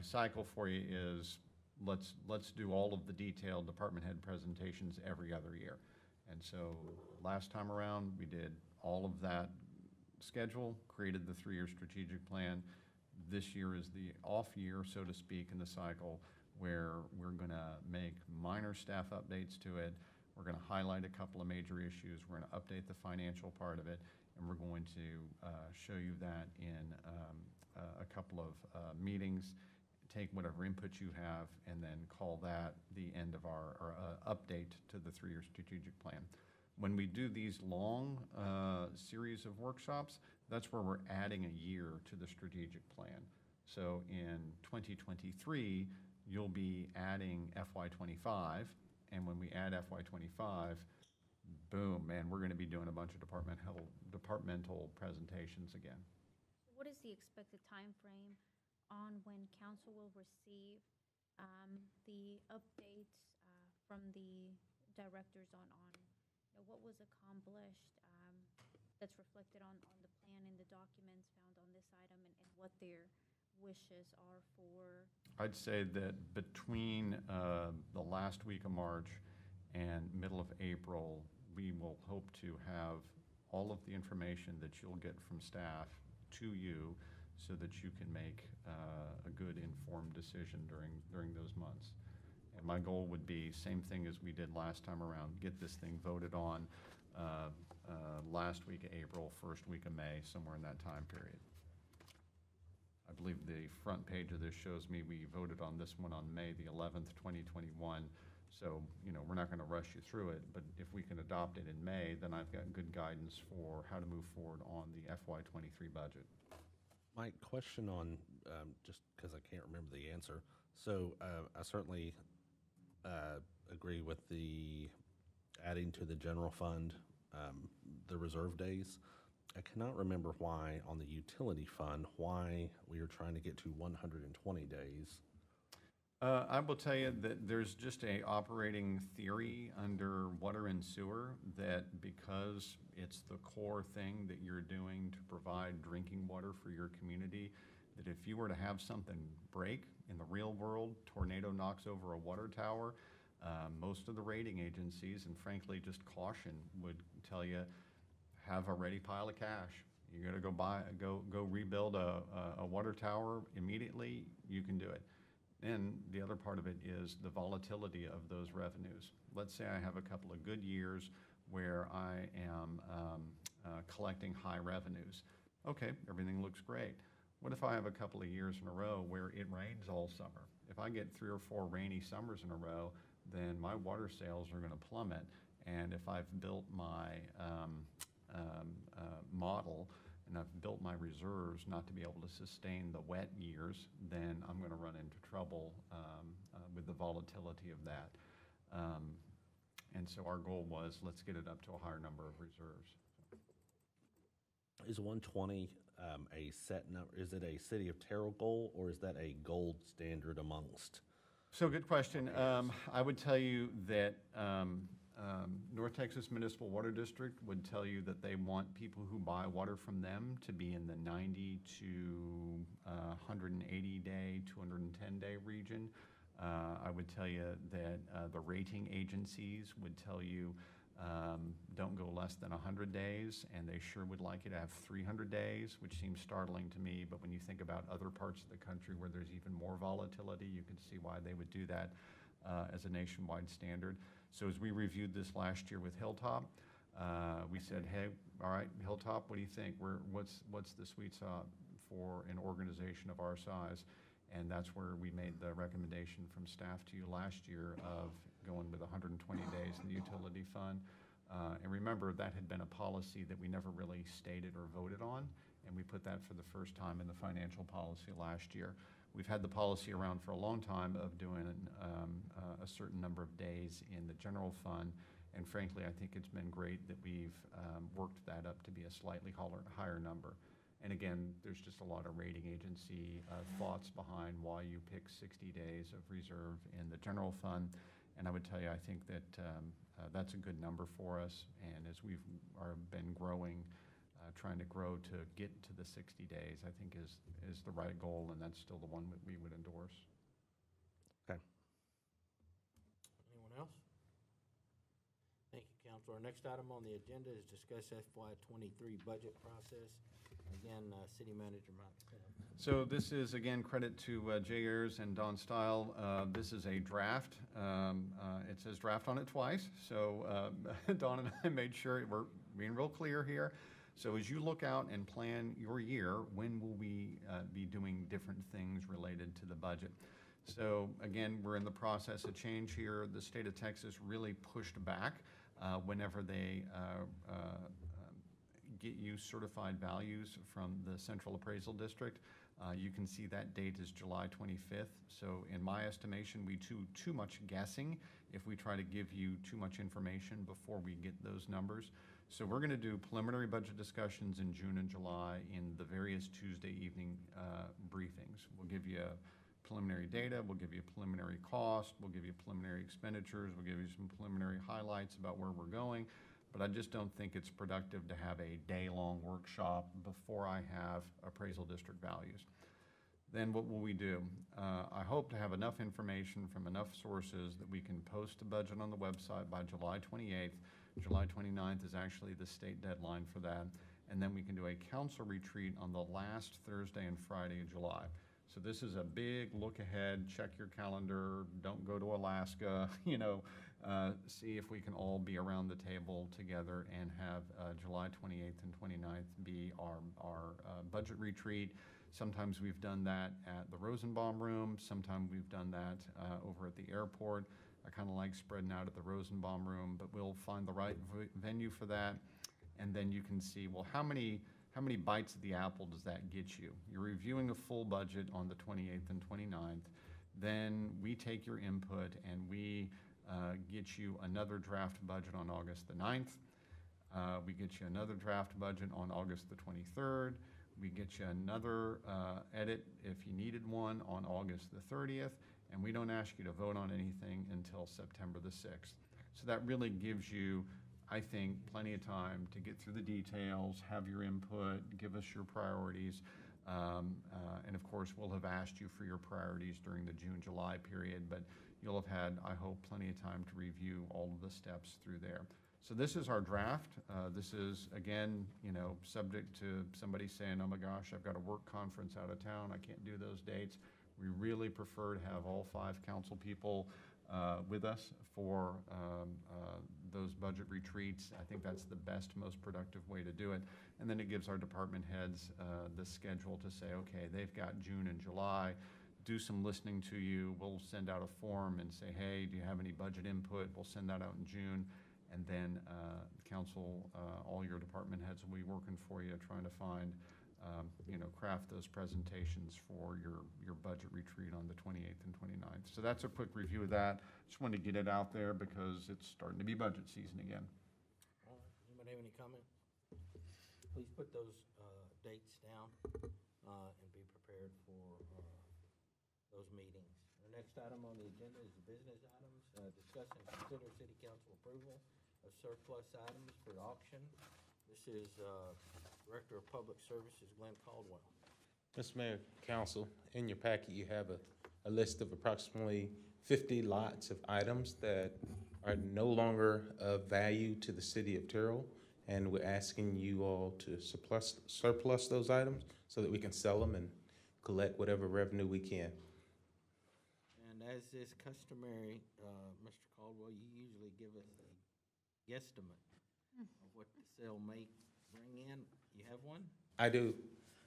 cycle for you is let's do all of the detailed department head presentations every other year. And so last time around, we did all of that schedule, created the 3-year strategic plan. This year is the off year, so to speak, in the cycle, where we're going to make minor staff updates to it. We're going to highlight a couple of major issues. We're going to update the financial part of it, and we're going to show you that in a couple of meetings, take whatever input you have, and then call that the end of our update to the 3-year strategic plan. When we do these long series of workshops, that's where we're adding a year to the strategic plan. So in 2023, you'll be adding FY25, and when we add FY25, boom, man, we're going to be doing a bunch of departmental presentations again. What is the expected time frame on when council will receive the updates from the directors on what was accomplished, that's reflected on the plan and the documents found on this item, and what their wishes are for? I'd say that between the last week of March and middle of April, we will hope to have all of the information that you'll get from staff to you so that you can make a good informed decision during those months. And my goal would be same thing as we did last time around, get this thing voted on last week of April, first week of May, somewhere in that time period. I believe the front page of this shows me we voted on this one on May the 11th, 2021. So, we're not going to rush you through it, but if we can adopt it in May, then I've got good guidance for how to move forward on the FY23 budget. My question on, just because I can't remember the answer, so I certainly agree with the adding to the general fund the reserve days. I cannot remember why on the utility fund, why we are trying to get to 120 days. I will tell you that there's just a operating theory under water and sewer that because it's the core thing that you're doing to provide drinking water for your community, that if you were to have something break in the real world, tornado knocks over a water tower, most of the rating agencies, and frankly just caution, would tell you, have a ready pile of cash. You're gonna go rebuild a water tower immediately, you can do it. And the other part of it is the volatility of those revenues. Let's say I have a couple of good years where I am collecting high revenues. Okay, everything looks great. What if I have a couple of years in a row where it rains all summer? If I get 3 or 4 rainy summers in a row, then my water sales are gonna plummet. And if I've built my model and I've built my reserves not to be able to sustain the wet years, then I'm going to run into trouble with the volatility of that. And so our goal was, let's get it up to a higher number of reserves. Is 120 a set number? Is it a City of Terrell goal, or is that a gold standard amongst? So good question. I would tell you that North Texas Municipal Water District would tell you that they want people who buy water from them to be in the 90 to 180 day, 210 day region. I would tell you that the rating agencies would tell you don't go less than 100 days, and they sure would like you to have 300 days, which seems startling to me, but when you think about other parts of the country where there's even more volatility, you can see why they would do that as a nationwide standard. So as we reviewed this last year with Hilltop, we said, hey, all right, Hilltop, what do you think? What's the sweet spot for an organization of our size? And that's where we made the recommendation from staff to you last year of going with 120 days in the utility fund. And remember, that had been a policy that we never really stated or voted on, and we put that for the first time in the financial policy last year. We've had the policy around for a long time of doing a certain number of days in the general fund, and frankly, I think it's been great that we've worked that up to be a slightly higher number. And again, there's just a lot of rating agency thoughts behind why you pick 60 days of reserve in the general fund. And I would tell you, I think that that's a good number for us. And as we've been growing, trying to grow to get to the 60 days, I think is the right goal, and that's still the one that we would endorse. Okay. Anyone else? Thank you, Council. Our next item on the agenda is discuss FY23 budget process. Again, City Manager Mike. So this is, again, credit to Jay Ayers and Don Stile. This is a draft. It says draft on it twice. So Don and I made sure we're being real clear here. So as you look out and plan your year, when will we be doing different things related to the budget? So again, we're in the process of change here. The state of Texas really pushed back whenever they get you certified values from the Central Appraisal District. You can see that date is July 25th. So in my estimation, we do too much guessing if we try to give you too much information before we get those numbers. So we're going to do preliminary budget discussions in June and July in the various Tuesday evening briefings. We'll give you preliminary data, we'll give you preliminary cost, we'll give you preliminary expenditures, we'll give you some preliminary highlights about where we're going. But I just don't think it's productive to have a day-long workshop before I have appraisal district values. Then what will we do? I hope to have enough information from enough sources that we can post a budget on the website by July 28th. July 29th is actually the state deadline for that. and then we can do a council retreat on the last Thursday and Friday of July. So this is a big look ahead, check your calendar, don't go to Alaska, see if we can all be around the table together and have July 28th and 29th be our budget retreat. Sometimes we've done that at the Rosenbaum Room, sometimes we've done that over at the airport. I kind of like spreading out at the Rosenbaum Room, but we'll find the right venue for that. And then you can see, well, how many bites of the apple does that get you? You're reviewing a full budget on the 28th and 29th. Then we take your input and we get you another draft budget on August the 9th. We get you another draft budget on August the 23rd. We get you another edit if you needed one on August the 30th. And we don't ask you to vote on anything until September the 6th. So that really gives you, I think, plenty of time to get through the details, have your input, give us your priorities. And of course, we'll have asked you for your priorities during the June, July period, but you'll have had, I hope, plenty of time to review all of the steps through there. So this is our draft. This is, again, subject to somebody saying, oh my gosh, I've got a work conference out of town, I can't do those dates. We really prefer to have all 5 council people with us for those budget retreats. I think that's the best, most productive way to do it. And then it gives our department heads the schedule to say, okay, they've got June and July. Do some listening to you. We'll send out a form and say, hey, do you have any budget input? We'll send that out in June. And then council, all your department heads will be working for you, trying to find craft those presentations for your budget retreat on the 28th and 29th. So that's a quick review of that. Just wanted to get it out there because it's starting to be budget season again. All right, anybody have any comment? Please put those dates down and be prepared for those meetings. Our next item on the agenda is the business items. Discuss and consider city council approval of surplus items for auction. This is Director of Public Services, Glenn Caldwell. Mr. Mayor, Council, in your packet, you have a list of approximately 50 lots of items that are no longer of value to the city of Terrell, and we're asking you all to surplus those items so that we can sell them and collect whatever revenue we can. And as is customary, Mr. Caldwell, you usually give us a guesstimate of what the sale may bring in. You have one? I do.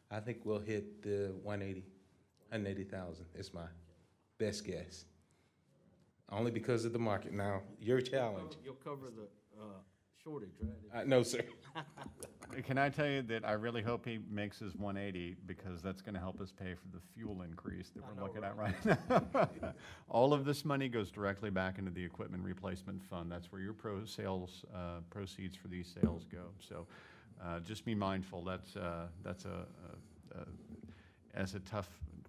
I think we'll hit the 180,000. It's my best guess. Only because of the market. Now, your challenge. You'll cover the shortage, right? No, sir. Can I tell you that I really hope he makes his 180 because that's going to help us pay for the fuel increase that we're looking at right now. All of this money goes directly back into the equipment replacement fund. That's where your sales proceeds for these sales go. So just be mindful. That's a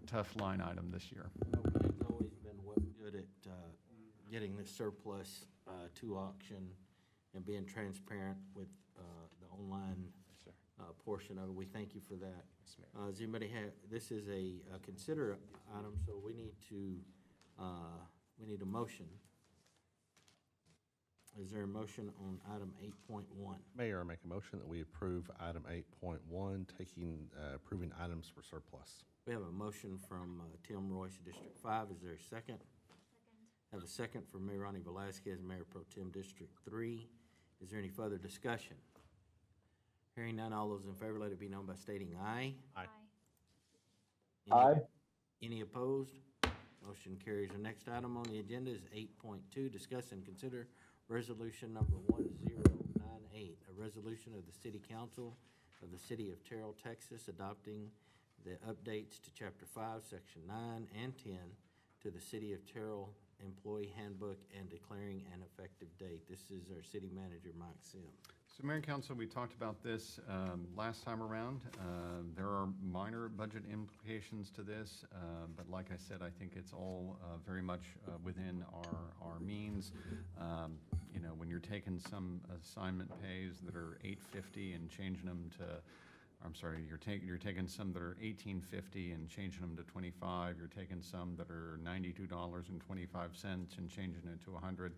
tough line item this year. Opening's always been good at getting the surplus to auction and being transparent with the online portion of it. We thank you for that. Does anybody have, this is a consider item, so we need a motion. Is there a motion on item 8.1? Mayor, I make a motion that we approve item 8.1, approving items for surplus. We have a motion from Tim Royce, District 5. Is there a second? Second. Have a second from Mayor Ronnie Velasquez, Mayor Pro Tem, District 3. Is there any further discussion? Hearing none, all those in favor, let it be known by stating aye. Aye. Aye. Any opposed? Motion carries. The next item on the agenda is 8.2, discuss and consider resolution number 1098, a resolution of the City Council of the City of Terrell, Texas, adopting the updates to Chapter 5, Section 9 and 10 to the City of Terrell Employee Handbook and declaring an effective date. This is our City Manager, Mike Sims. So Mayor and Council, we talked about this last time around. There are minor budget implications to this, but like I said, I think it's all very much within our means. When you're taking some assignment pays that are $850 and changing them to, I'm sorry, you're taking some that are $18.50 and changing them to $25. You're taking some that are $92.25 and changing it to $100.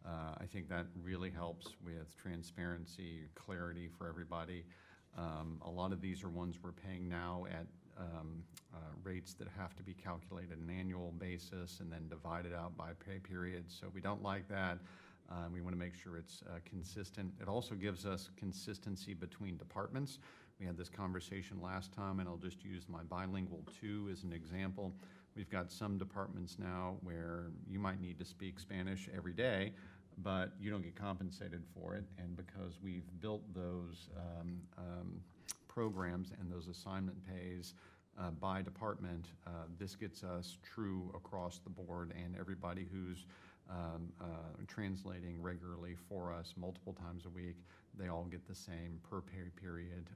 I think that really helps with transparency, clarity for everybody. A lot of these are ones we're paying now at rates that have to be calculated an annual basis and then divided out by pay periods. So we don't like that. We want to make sure it's consistent. It also gives us consistency between departments. We had this conversation last time, and I'll just use my bilingual 2 as an example. We've got some departments now where you might need to speak Spanish every day, but you don't get compensated for it. And because we've built those programs and those assignment pays by department, this gets us true across the board, and everybody who's translating regularly for us multiple times a week, they all get the same per pay period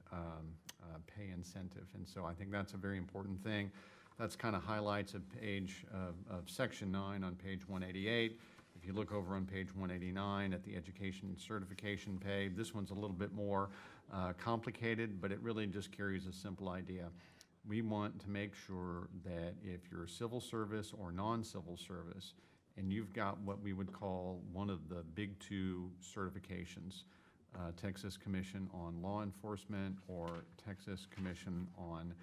pay incentive. And so I think that's a very important thing. That's kind of highlights of page of section 9 on page 188. If you look over on page 189 at the education certification pay, this one's a little bit more complicated, but it really just carries a simple idea. We want to make sure that if you're civil service or non-civil service, and you've got what we would call one of the big 2 certifications, Texas Commission on Law Enforcement or Texas Commission on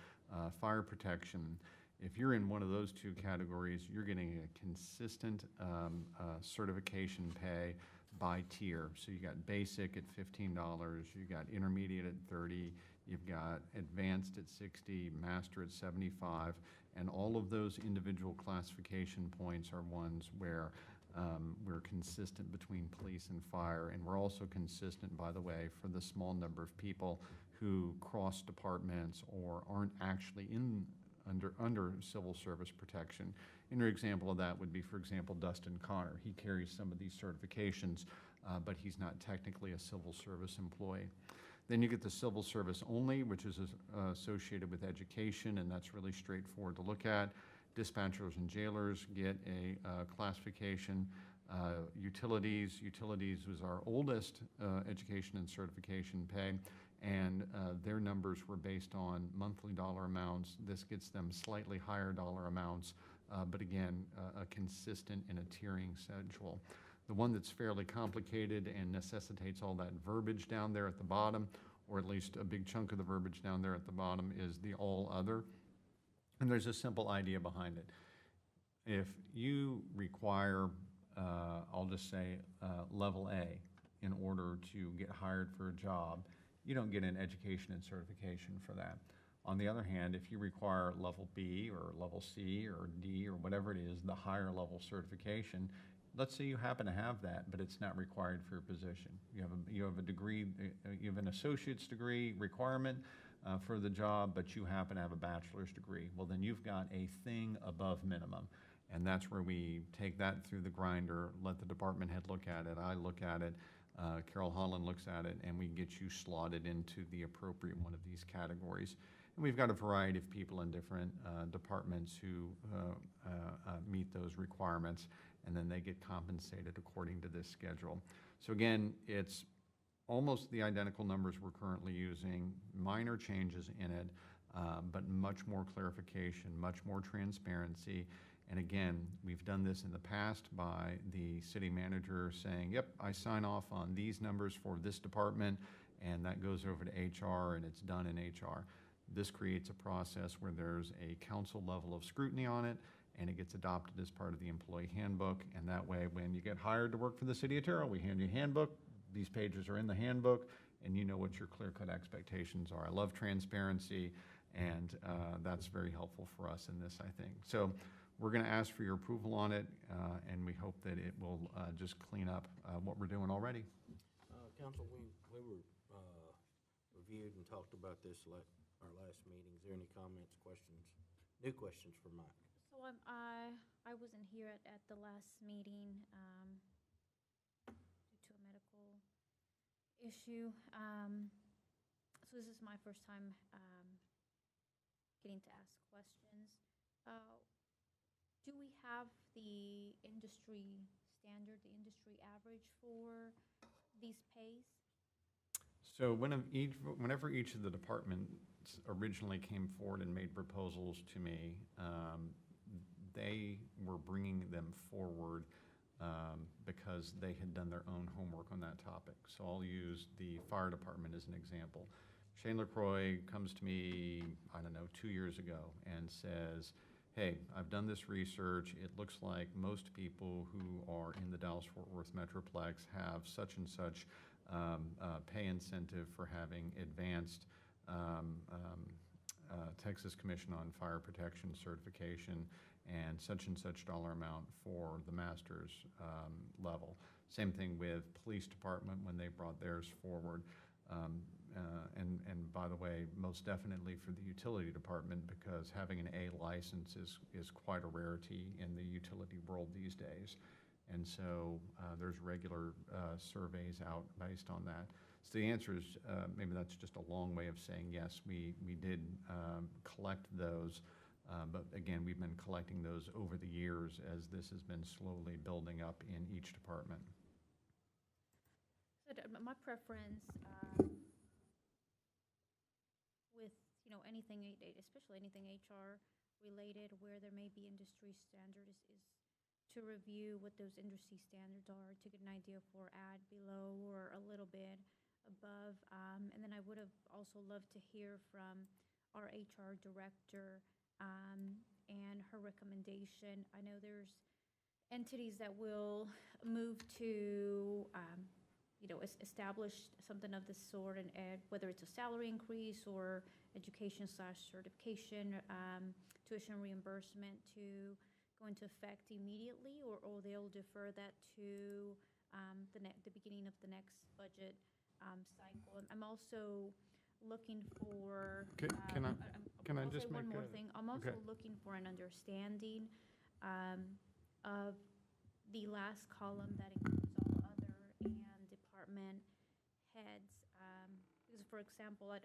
Fire Protection. If you're in one of those 2 categories, you're getting a consistent certification pay by tier. So you got basic at $15, you got intermediate at $30, you've got advanced at $60, master at $75, and all of those individual classification points are ones where we're consistent between police and fire, and we're also consistent, by the way, for the small number of people who cross departments or aren't actually under civil service protection. Another example of that would be, for example, Dustin Connor. He carries some of these certifications, but he's not technically a civil service employee. Then you get the civil service only, which is associated with education, and that's really straightforward to look at. Dispatchers and jailers get a classification. Utilities was our oldest education and certification pay, and their numbers were based on monthly dollar amounts. This gets them slightly higher dollar amounts, but again, a consistent and a tiering schedule. The one that's fairly complicated and necessitates all that verbiage down there at the bottom, or at least a big chunk of the verbiage down there at the bottom, is the all other. And there's a simple idea behind it. If you require, I'll just say, level A in order to get hired for a job, you don't get an education and certification for that. On the other hand, if you require level B or level C or D or whatever it is, the higher level certification, let's say you happen to have that, but it's not required for your position. You have a degree, you have an associate's degree requirement for the job, but you happen to have a bachelor's degree. Well, then you've got a thing above minimum. And that's where we take that through the grinder, let the department head look at it, I look at it, Carol Holland looks at it, and we get you slotted into the appropriate one of these categories. And we've got a variety of people in different departments who meet those requirements, and then they get compensated according to this schedule. So again, it's almost the identical numbers we're currently using, minor changes in it, but much more clarification, much more transparency. And again, we've done this in the past by the city manager saying, yep, I sign off on these numbers for this department, and that goes over to HR, and it's done in HR. This creates a process where there's a council level of scrutiny on it, and it gets adopted as part of the employee handbook. And that way, when you get hired to work for the city of Terrell, we hand you a handbook. These pages are in the handbook, and you know what your clear-cut expectations are. I love transparency, and that's very helpful for us in this, I think. So we're going to ask for your approval on it, and we hope that it will just clean up what we're doing already. Council, we were reviewed and talked about this our last meeting. Is there any comments, questions, new questions for Mike? So I wasn't here at the last meeting due to a medical issue. So this is my first time getting to ask questions. Do we have the industry standard, the industry average for these pays? So whenever each of the departments originally came forward and made proposals to me, they were bringing them forward because they had done their own homework on that topic. So I'll use the fire department as an example. Shane LaCroix comes to me, I don't know, 2 years ago and says, hey, I've done this research. It looks like most people who are in the Dallas-Fort Worth Metroplex have such and such pay incentive for having advanced Texas Commission on Fire Protection certification and such dollar amount for the master's level. Same thing with police department when they brought theirs forward. And by the way, most definitely for the utility department, because having an A license is quite a rarity in the utility world these days. And so there's regular surveys out based on that. So the answer is, maybe that's just a long way of saying, yes, we did collect those, but again, we've been collecting those over the years as this has been slowly building up in each department. So my preference with, anything, especially anything HR related where there may be industry standards is to review what those industry standards are to get an idea if we're at, below, or a little bit above. And then I would have also loved to hear from our HR director and her recommendation. I know there's entities that will move to establish something of this sort, and whether it's a salary increase or education/certification, tuition reimbursement to go into effect immediately, or they'll defer that to the beginning of the next budget cycle. I'm also looking for. Can I I'll just say one make more a- thing. I'm also okay. looking for an understanding of the last column that includes all other and department heads. Because, for example, I'll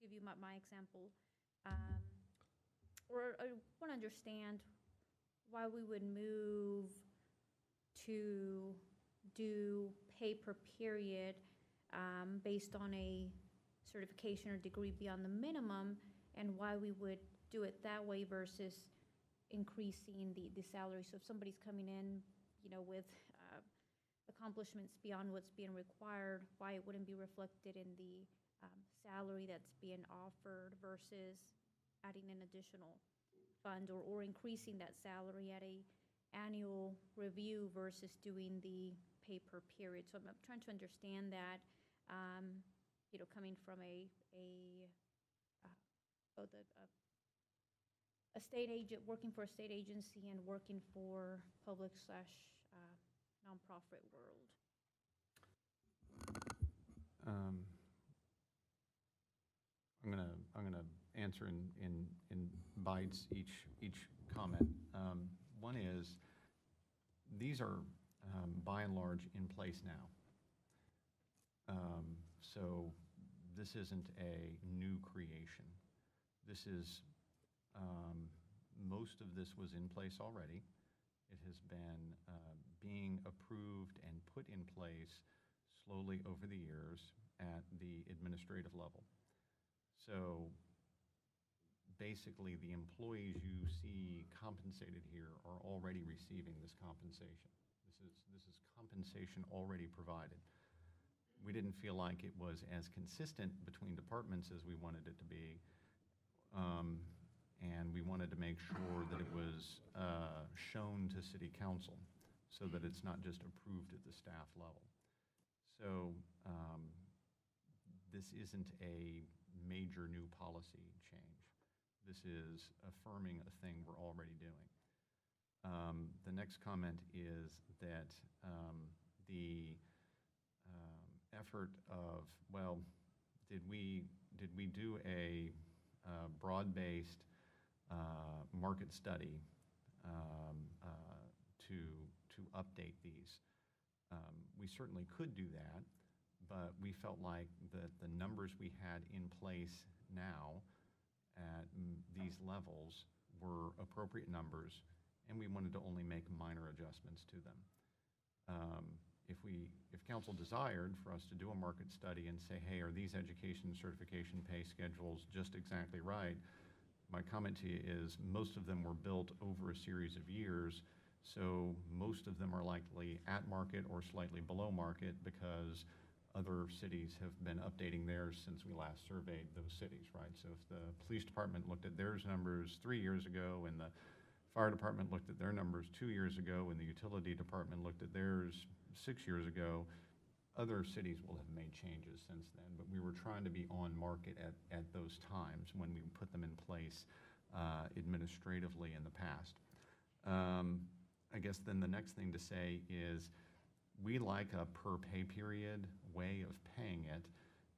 give you my example. Or I want to understand why we would move to do pay per period based on a certification or degree beyond the minimum, and why we would do it that way versus increasing the salary. So if somebody's coming in, with accomplishments beyond what's being required, why it wouldn't be reflected in the salary that's being offered versus adding an additional fund or increasing that salary at a annual review versus doing the pay per period. So I'm trying to understand that, coming from both a state agent, working for a state agency and working for public/nonprofit world. I'm gonna answer in bites each comment. One is, these are by and large in place now. So this isn't a new creation. This is, most of this was in place already. It has been being approved and put in place slowly over the years at the administrative level. So basically, the employees you see compensated here are already receiving this compensation. This is compensation already provided. We didn't feel like it was as consistent between departments as we wanted it to be, and we wanted to make sure that it was shown to City Council so that it's not just approved at the staff level. So this isn't a major new policy change. This is affirming a thing we're already doing. The next comment is that the effort of, well, did we do a broad-based market study to update these? We certainly could do that, but we felt like that the numbers we had in place now at these levels were appropriate numbers, and we wanted to only make minor adjustments to them. If council desired for us to do a market study and say, hey, are these education certification pay schedules just exactly right? My comment to you is most of them were built over a series of years, so most of them are likely at market or slightly below market because other cities have been updating theirs since we last surveyed those cities, right? So if the police department looked at theirs numbers 3 years ago, and the fire department looked at their numbers 2 years ago, and the utility department looked at theirs 6 years ago, other cities will have made changes since then, but we were trying to be on market at those times when we put them in place administratively in the past. I guess then the next thing to say is we like a per pay period way of paying it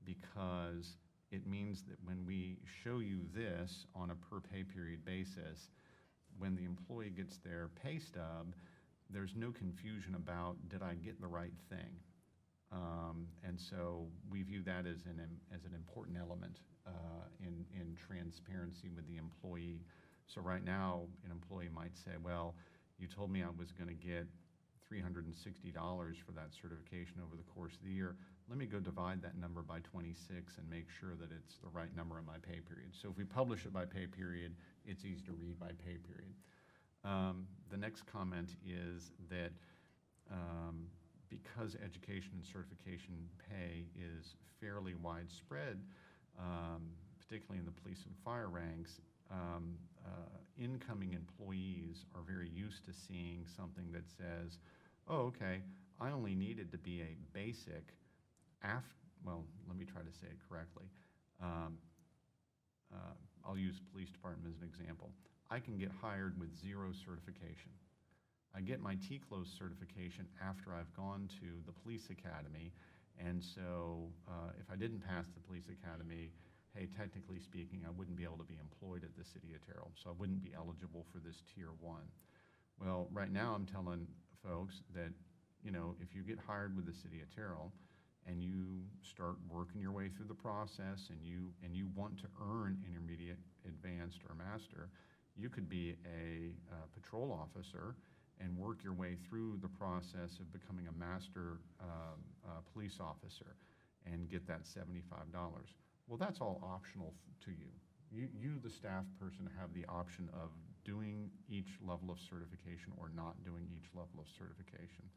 because it means that when we show you this on a per pay period basis, when the employee gets their pay stub, there's no confusion about, did I get the right thing? And so we view that as an important element in transparency with the employee. So right now, an employee might say, well, you told me I was going to get $360 for that certification over the course of the year. Let me go divide that number by 26 and make sure that it's the right number in my pay period. So if we publish it by pay period, it's easy to read by pay period. The next comment is that because education and certification pay is fairly widespread, particularly in the police and fire ranks, incoming employees are very used to seeing something that says, oh, okay, I only needed to be a basic well, let me try to say it correctly. I'll use police department as an example. I can get hired with 0 certification. I get my T-close certification after I've gone to the police academy, and so if I didn't pass the police academy, hey, technically speaking, I wouldn't be able to be employed at the city of Terrell, so I wouldn't be eligible for this Tier 1. Well, right now I'm telling folks that, you know, if you get hired with the city of Terrell and you start working your way through the process and you want to earn intermediate, advanced, or master, you could be a patrol officer and work your way through the process of becoming a master police officer and get that $75. Well, that's all optional to you. You, the staff person, have the option of doing each level of certification or not doing each level of certification.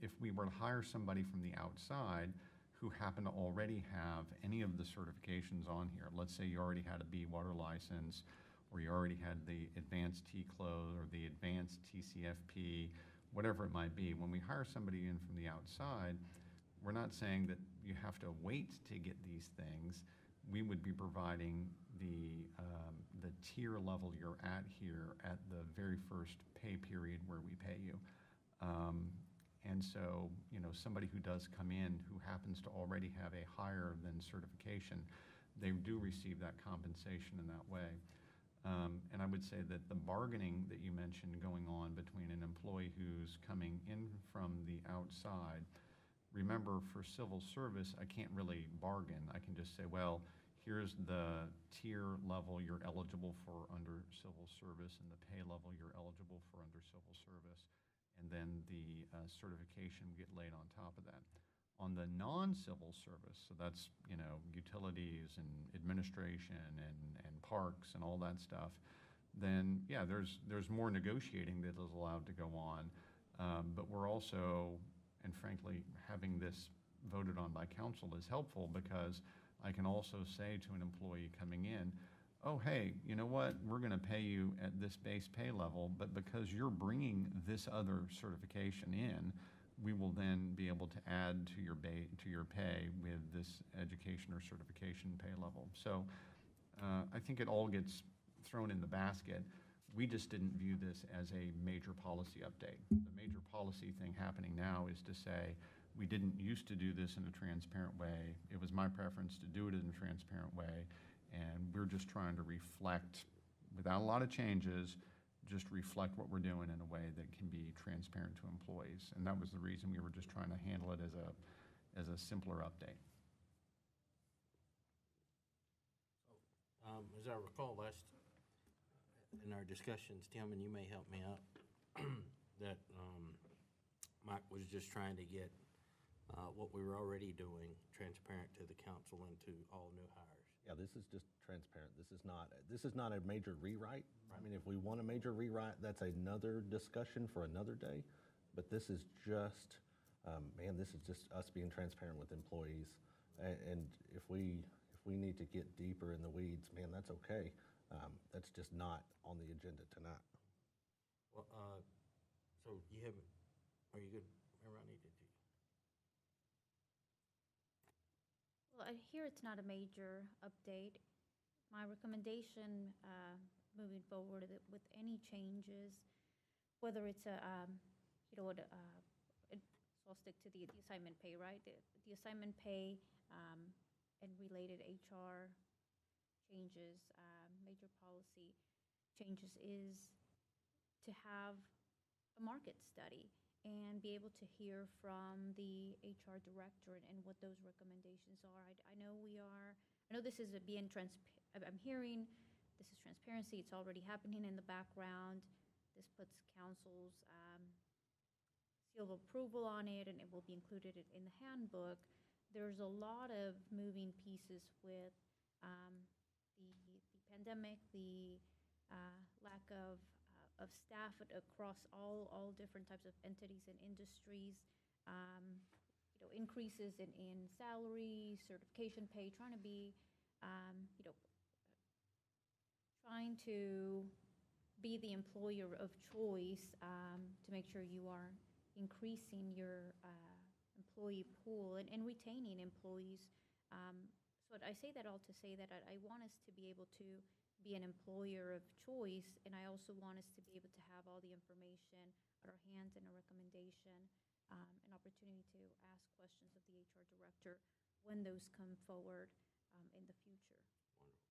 If we were to hire somebody from the outside who happened to already have any of the certifications on here, let's say you already had a B water license, or you already had the advanced T-close or the advanced TCFP, whatever it might be, when we hire somebody in from the outside, we're not saying that you have to wait to get these things. We would be providing the tier level you're at here at the very first pay period where we pay you. And so, you know, somebody who does come in who happens to already have a higher than certification, they do receive that compensation in that way. And I would say that the bargaining that you mentioned going on between an employee who's coming in from the outside, remember, for civil service, I can't really bargain. I can just say, well, here's the tier level you're eligible for under civil service and the pay level you're eligible for under civil service, and then the certification get laid on top of that. On the non-civil service, so that's, you know, utilities and administration and parks and all that stuff, then yeah, there's more negotiating that is allowed to go on, but we're also, and frankly, having this voted on by council is helpful because I can also say to an employee coming in, oh, hey, you know what, we're going to pay you at this base pay level, but because you're bringing this other certification in, we will then be able to add to your pay with this education or certification pay level. So I think it all gets thrown in the basket. We just didn't view this as a major policy update. The major policy thing happening now is to say, we didn't used to do this in a transparent way. It was my preference to do it in a transparent way, and we're just trying to reflect, without a lot of changes, just reflect what we're doing in a way that can be transparent to employees. And that was the reason we were just trying to handle it as a simpler update. As I recall in our discussions, Tim, and you may help me out, that Mike was just trying to get what we were already doing transparent to the council and to all new hires. Yeah, this is just transparent. This is not a major rewrite. I mean, if we want a major rewrite, that's another discussion for another day. but this is just, man, this is just us being transparent with employees. And if we need to get deeper in the weeds, man, that's okay. That's just not on the agenda tonight. Well, so you haven't, are you good, Ronnie, did you? Well, I hear it's not a major update. My recommendation, moving forward with any changes, whether it's a, you know, so I'll stick to the assignment pay, right? The assignment pay, and related HR changes, major policy changes is to have a market study and be able to hear from the HR director and what those recommendations are. I know this is I'm hearing this is transparency, it's already happening in the background. This puts council's seal of approval on it, and it will be included in the handbook. There's a lot of moving pieces with the pandemic, the lack of staff across all different types of entities and industries, you know, increases in salary, certification pay, trying to be, you know, trying to be the employer of choice to make sure you are increasing your employee pool and retaining employees. So I say that all to say that I want us to be able to be an employer of choice, and I also want us to be able to have all the information at our hands and a recommendation, an opportunity to ask questions of the HR director when those come forward in the future.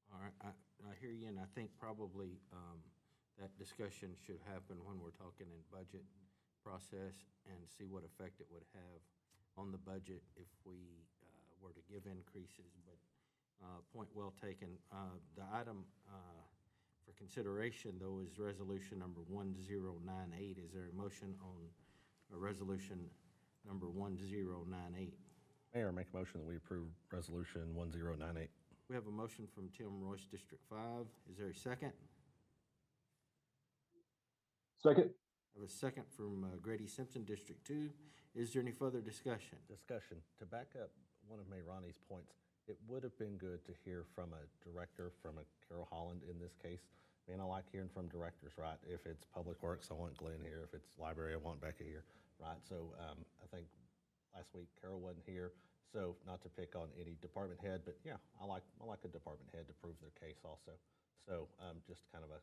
All right, I hear you, and I think probably that discussion should happen when we're talking in budget process and see what effect it would have on the budget if we were to give increases, but point well taken. The item for consideration, though, is resolution number 1098. Is there a motion on resolution number 1098? Mayor, make a motion that we approve resolution 1098. We have a motion from Tim Royce, District 5. Is there a second? Second. I have a second from Grady Simpson, District 2. Is there any further discussion? Discussion. To back up one of Mayor Ronnie's points, it would have been good to hear from a director, from a Carol Holland in this case. Man, I like hearing from directors, right? If it's Public Works, I want Glenn here. If it's Library, I want Becca here, right? So I think last week Carol wasn't here, so not to pick on any department head, but yeah, I like a department head to prove their case also. So just kind of a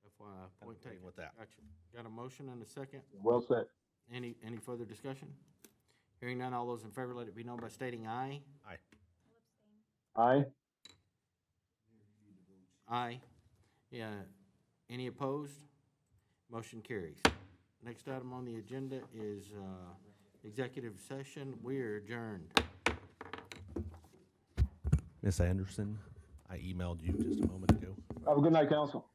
FYI, point taken with that. Gotcha. Got a motion and a second? Well said. Any further discussion? Hearing none, all those in favor, let it be known by stating aye. Aye. Aye. Aye. Yeah. Any opposed? Motion carries. Next item on the agenda is executive session. We are adjourned. Ms. Anderson, I emailed you just a moment ago. Have a good night, council.